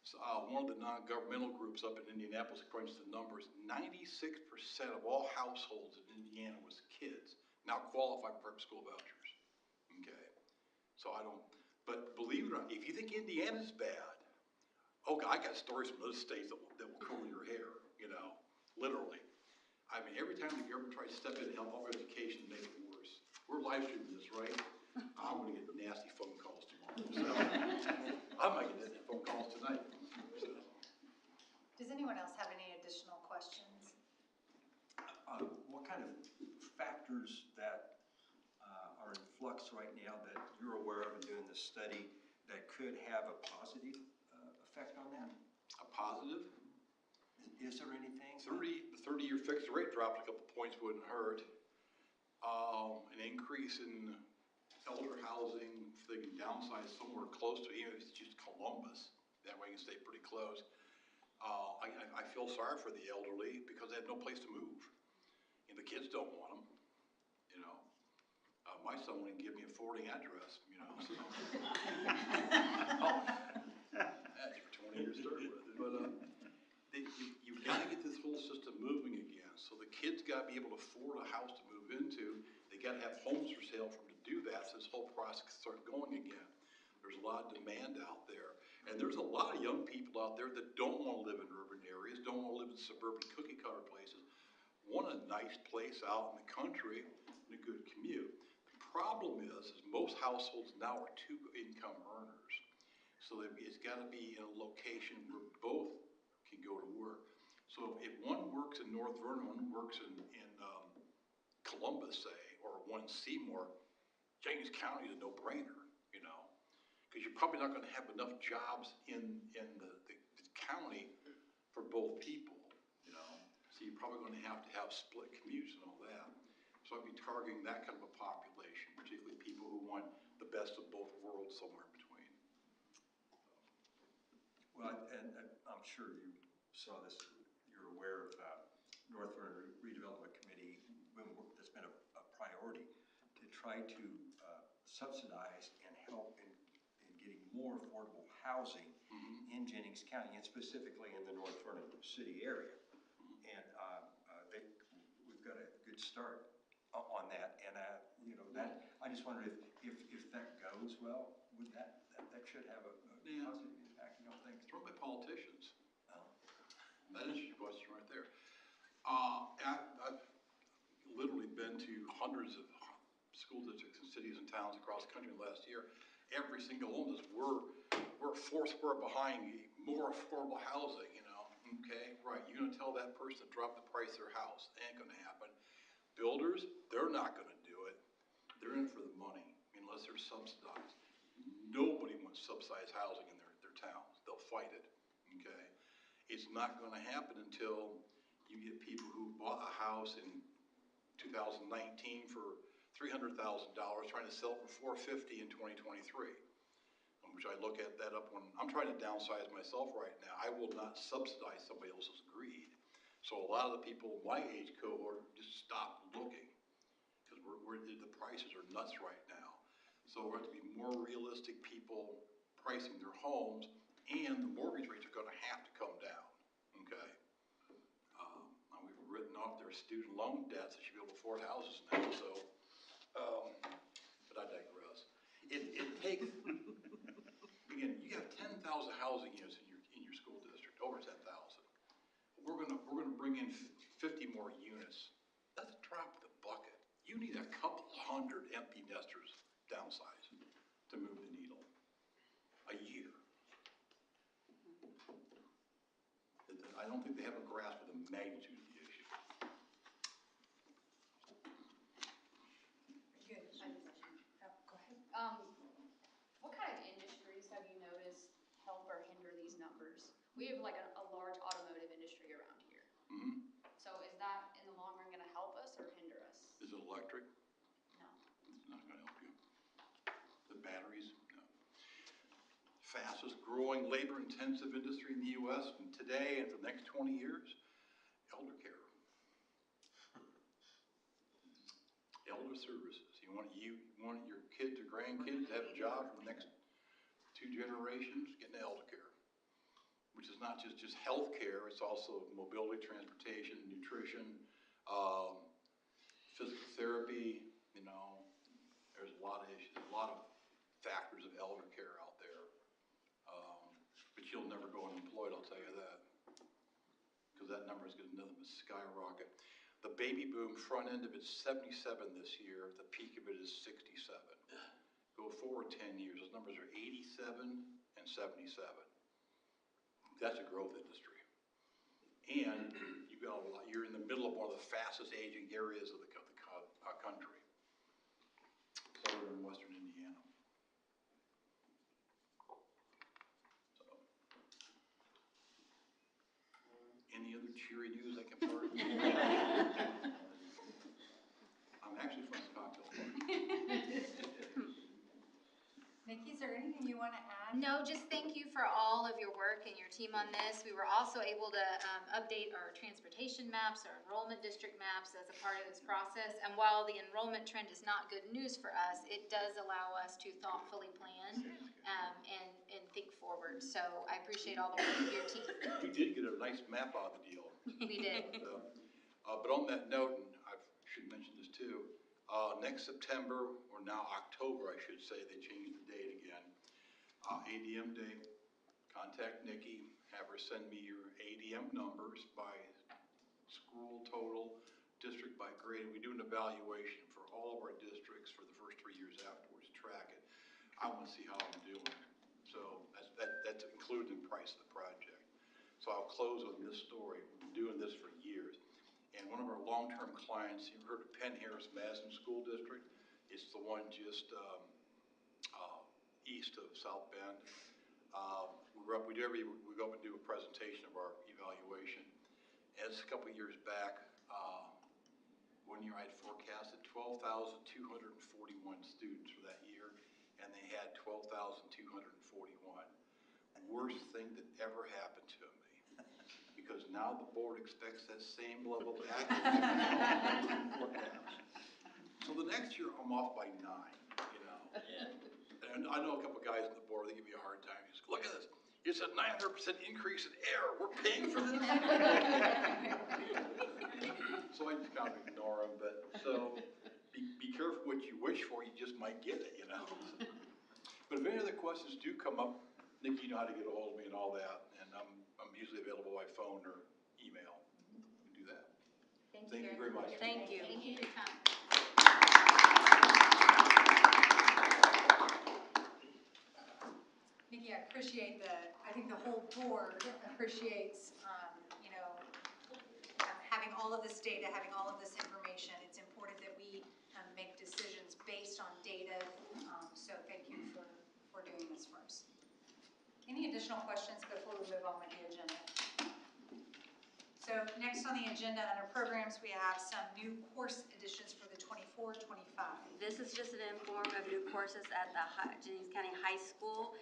So, one of the non-governmental groups up in Indianapolis crunched the numbers. 96% of all households in Indiana was kids now qualify for prep school vouchers. Okay, so but believe it or not, if you think Indiana's bad, I got stories from those states that will curl your hair, literally. I mean, every time the government tries to step in and help public education, make it worse. We're live streaming this, right? I'm going to get nasty phone calls tomorrow. So I might get nasty phone calls tonight. So. Does anyone else have any additional questions? What kind of factors that are in flux right now that you're aware of in doing this study that could have a positive effect on that? A positive? Is there anything? The 30-year fixed rate dropped a couple points, wouldn't hurt. An increase in elder housing, if they can downsize somewhere close to, even if it's just Columbus, that way you can stay pretty close. I feel sorry for the elderly because they have no place to move. And the kids don't want them, my son wouldn't give me a forwarding address, so. That's for 20 years started with it. But you've got to get this whole system moving again. So the kids got to be able to afford a house to move into. They got to have homes for sale for them to do that, so this whole process can start going again. There's a lot of demand out there. And there's a lot of young people out there that don't want to live in urban areas, don't want to live in suburban cookie cutter places, want a nice place out in the country and a good commute. The problem is most households now are two-income earners. So it's got to be in a location where both can go to work. So if one works in North Vernon, one works in Columbus, say, or one in Seymour, Jennings County is a no-brainer, you know? Because you're probably not gonna have enough jobs in the county for both people, you know? So you're probably gonna have to have split commutes and all that. So I'd be targeting that kind of a population, particularly people who want the best of both worlds somewhere in between. Well, and I'm sure you saw this, you're aware of North Florida Redevelopment Committee, that's been a priority to try to subsidize and help in getting more affordable housing in Jennings County, and specifically in the North Florida City area. And we've got a good start on that, and you know, that, I just wondered if that goes well, would that should have a positive impact, you know, things. It's run by politicians. Oh. That is your question right there. I've literally been to hundreds of school districts and cities and towns across the country last year. Every single one of us, we're foursquare behind more affordable housing, you know, okay? Right, you're gonna tell that person to drop the price of their house. Ain't gonna happen. Builders, they're not gonna do it. They're in for the money, unless they're subsidized. Nobody wants subsidized housing in their towns. They'll fight it, okay? It's not gonna happen until you get people who bought a house in 2019 for $300,000 trying to sell it for $450 in 2023. Which I look at that up when, I'm trying to downsize myself right now. I will not subsidize somebody else's greed. So a lot of the people in my age cohort just stop looking because the prices are nuts right now. So we're going to be more realistic people pricing their homes, and the mortgage rates are going to have to come down, okay? We've written off their student loan debts. They should be able to afford houses now, so, but I digress. It takes, again, you have 10,000 housing units in your school district, over 10,000. We're gonna bring in 50 more units. That's a drop in the bucket. You need a couple hundred empty nesters downsized to move the needle. A year. I don't think they have a grasp of the magnitude of the issue. Good. I have a question. Go ahead. What kind of industries have you noticed help or hinder these numbers? We have like a large automotive industry around here. Mm-hmm. So is that in the long run gonna help us or hinder us? Is it electric? No. It's not gonna help you. The batteries, no. Fastest growing labor intensive industry in the US and today and for the next 20 years, elder care. Elder services. You want your kids or grandkids to have a job for the next 2 generations, get into elder care. Which is not just health care, it's also mobility, transportation, nutrition, physical therapy, you know, there's a lot of issues, a lot of factors of elder care out there. But you'll never go unemployed, I'll tell you that. Because that number is going to nothing but skyrocket. The baby boom front end of it's 77 this year, the peak of it is 67. Go forward 10 years, those numbers are 87 and 77. That's a growth industry. And you're in the middle of one of the fastest aging areas of the country, southern and western Indiana. So, any other cheery news I can part? I'm actually from the cocktail party. Nikki, is there anything you want to add? No, just thank you for all of your work and your team on this. We were also able to update our transportation maps, our enrollment district maps as a part of this process. And while the enrollment trend is not good news for us, it does allow us to thoughtfully plan and think forward. So I appreciate all the work of your team. We did get a nice map out of the deal. We did. But on that note, and I should mention this too, next September, or now October, I should say, they changed the date again. ADM Day, contact Nikki, have her send me your ADM numbers by school total, district by grade. We do an evaluation for all of our districts for the first 3 years afterwards, track it. I want to see how I'm doing. So that's included in the price of the project. So I'll close on this story. We've been doing this for years. And and one of our long-term clients, you've heard of Penn Harris Madison School District. It's the one just east of South Bend. We go up and do a presentation of our evaluation. And it's a couple of years back. 1 year I had forecasted 12,241 students for that year, and they had 12,241. Worst thing that ever happened to me, because now the board expects that same level of accuracy forecast. So the next year I'm off by 9, you know. And I know a couple of guys on the board, they give me a hard time. He goes, look at this. It's a 900% increase in error. We're paying for this. So I just kind of ignore them. But so be careful what you wish for. You just might get it, you know. But if any other questions do come up, Nikki, you know how to get a hold of me and all that. And I'm usually available by phone or email. You can do that. Thank you very much. Thank you. Thank you for your time. Nikki, I appreciate I think the whole board appreciates, having all of this data, having all of this information. It's important that we make decisions based on data. So thank you for doing this for us. Any additional questions before we move on with the agenda? So next on the agenda under programs, we have some new course additions for the 24-25. This is just an inform of new courses at the Jennings County High School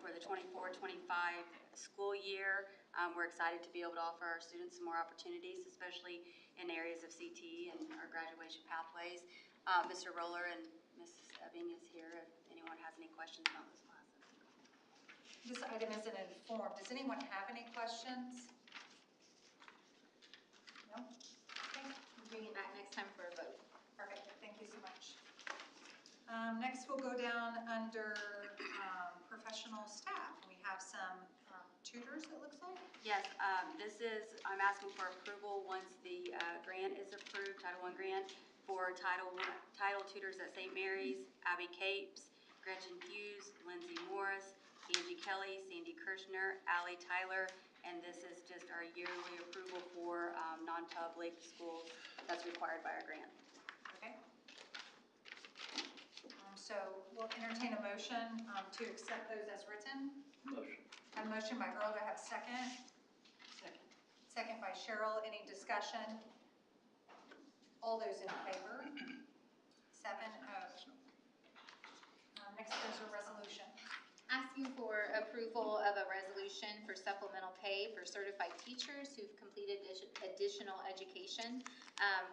for the 24-25 school year. We're excited to be able to offer our students some more opportunities, especially in areas of CTE and our graduation pathways. Mr. Roller and Ms. Ebbing is here if anyone has any questions about those classes. This item is an inform. Does anyone have any questions? No? Okay. We'll bring it back next time for a vote. Perfect. Thank you so much. Next, we'll go down under professional staff. We have some tutors, it looks like. Yes, I'm asking for approval once the grant is approved, Title I grant, for title tutors at St. Mary's, Abby Capes, Gretchen Hughes, Lindsay Morris, Angie Kelly, Sandy Kirshner, Allie Tyler, and this is just our yearly approval for non-public schools that's required by our grant. Okay. So we'll entertain a motion to accept those as written. Motion. I have a motion by Earl. Do I have a second? Second. Second by Cheryl. Any discussion? All those in favor? 7-0. Next, there's a resolution. Asking for approval of a resolution for supplemental pay for certified teachers who've completed additional education.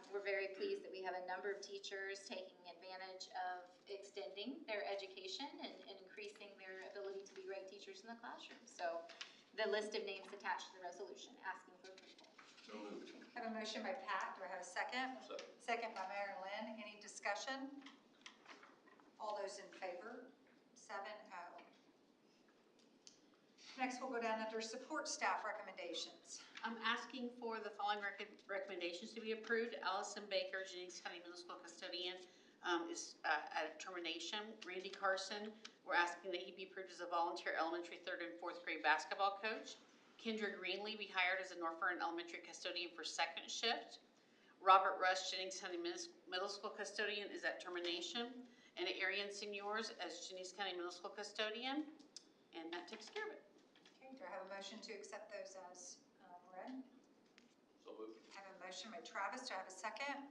We're very pleased that we have a number of teachers taking advantage of extending their education and increasing their ability to be great teachers in the classroom. So the list of names attached to the resolution, asking for approval. So moved. I have a motion by Pat. Do I have a second? Second. Second by Mary Lynn. Any discussion? All those in favor? 7-0. Next, we'll go down under support staff recommendations. I'm asking for the following recommendations to be approved. Allison Baker, Jennings County Middle School custodian, is at termination. Randy Carson, we're asking that he be approved as a volunteer elementary 3rd and 4th grade basketball coach. Kendra Greenlee, we hired as a Northfern Elementary custodian for 2nd shift. Robert Rush, Jennings County Middle School custodian, is at termination. And Arian Seniors as Jennings County Middle School custodian. And that takes care of it. Okay, do I have a motion to accept those as read? So moved. I have a motion by Travis. Do I have a second?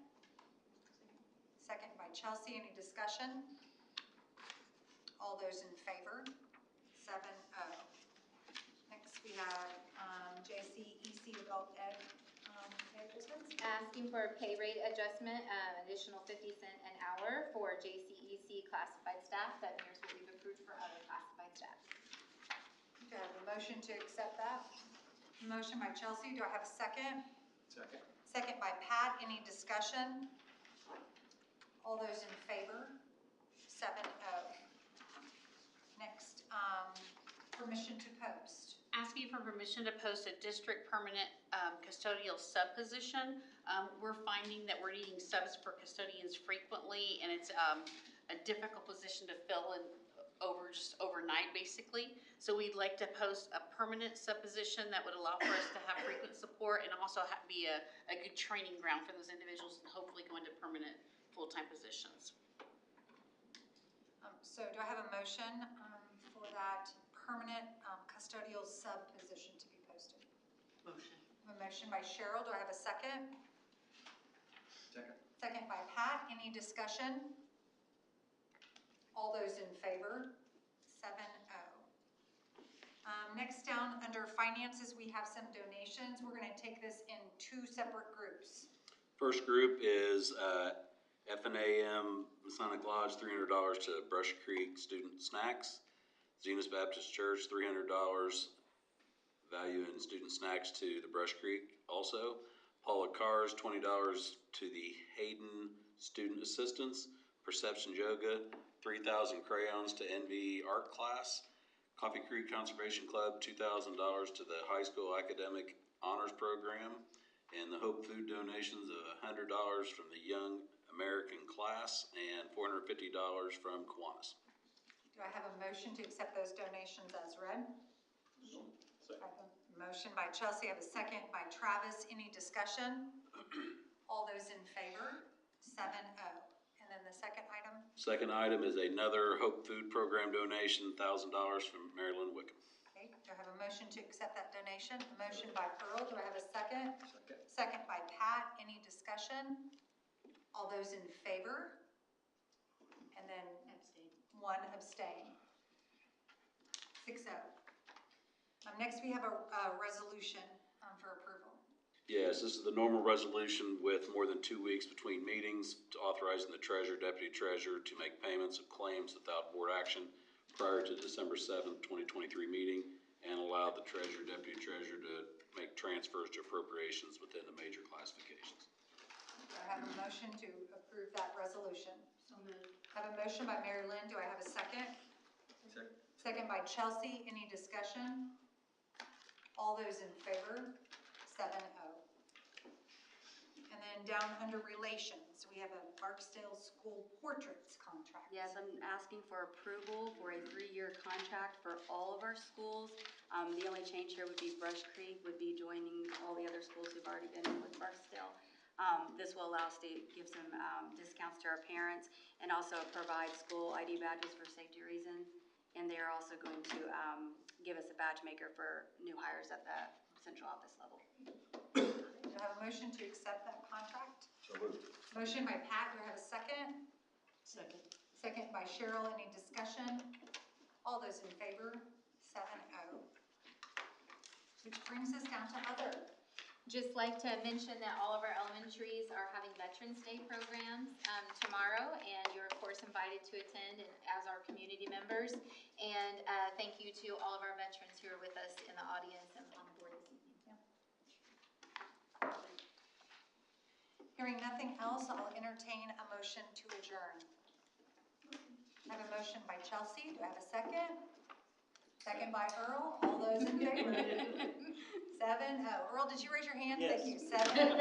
Second by Chelsea. Any discussion? All those in favor? 7-0. Next, we have JCEC Adult Ed adjustments. Asking for a pay rate adjustment, additional 50 cents an hour for JCEC classified staff. That mirrors what we've approved for other classified staff. Do I have a motion to accept that? Motion by Chelsea. Do I have a second? Second. Second by Pat. Any discussion? All those in favor? 7-0. Next, permission to post. Asking for permission to post a district permanent custodial sub position. We're finding that we're needing subs for custodians frequently, and it's a difficult position to fill in just overnight, basically. So we'd like to post a permanent sub-position that would allow for us to have frequent support and also be a good training ground for those individuals and hopefully go into permanent full-time positions. So do I have a motion for that permanent custodial sub-position to be posted? Motion. I have a motion by Cheryl. Do I have a second? Second. Second by Pat. Any discussion? All those in favor? 7-0. Next down, under finances, we have some donations. We're going to take this in 2 separate groups. First group is F&AM Masonic Lodge, $300 to Brush Creek Student Snacks. Zenas Baptist Church, $300 value in student snacks to the Brush Creek also. Paula Cars, $20 to the Hayden Student Assistance. Perception Yoga, 3,000 crayons to NV Art Class. Coffee Creek Conservation Club, $2,000 to the High School Academic Honors Program. And the Hope Food donations of $100 from the Young American Class and $450 from Kiwanis. Do I have a motion to accept those donations as read? I have a motion by Chelsea. I have a second by Travis. Any discussion? All those in favor? 7-0. And then the second item? Second item is another Hope Food Program donation, $1,000 from Marilyn Wickham. Okay, do I have a motion to accept that donation? A motion by Earl. Do I have a second? Second. Second by Pat. Any discussion? All those in favor? And then Abstain. 1 abstain. 6-0. Next, we have a resolution for approval. Yes, this is the normal resolution with more than 2 weeks between meetings to authorizing the treasurer, deputy treasurer to make payments of claims without board action prior to December 7th, 2023 meeting, and allow the treasurer, deputy treasurer to make transfers to appropriations within the major classifications. Do I have a motion to approve that resolution? So moved. I have a motion by Mary Lynn. Do I have a second? Second. Second by Chelsea. Any discussion? All those in favor? 7-0. And then down under relations, we have a Barksdale School Portraits contract. Yes, I'm asking for approval for a 3-year contract for all of our schools. The only change here would be Brush Creek would be joining all the other schools who've already been with Barksdale. This will allow us to give some discounts to our parents and also provide school ID badges for safety reasons. And they are also going to give us a badge maker for new hires at the central office level. Do I have a motion to accept that contract? So moved. Motion by Pat. Do I have a second? Second. Second by Cheryl. Any discussion? All those in favor? 7-0. Which brings us down to other. Just like to mention that all of our elementaries are having Veterans Day programs tomorrow, and you're of course invited to attend and as our community members. And thank you to all of our veterans who are with us in the audience and on the board this evening. Hearing nothing else, I'll entertain a motion to adjourn. I have a motion by Chelsea. Do I have a second? Second by Earl. All those in favor? 7-0. Earl, did you raise your hand? Yes. Thank you. 7-0.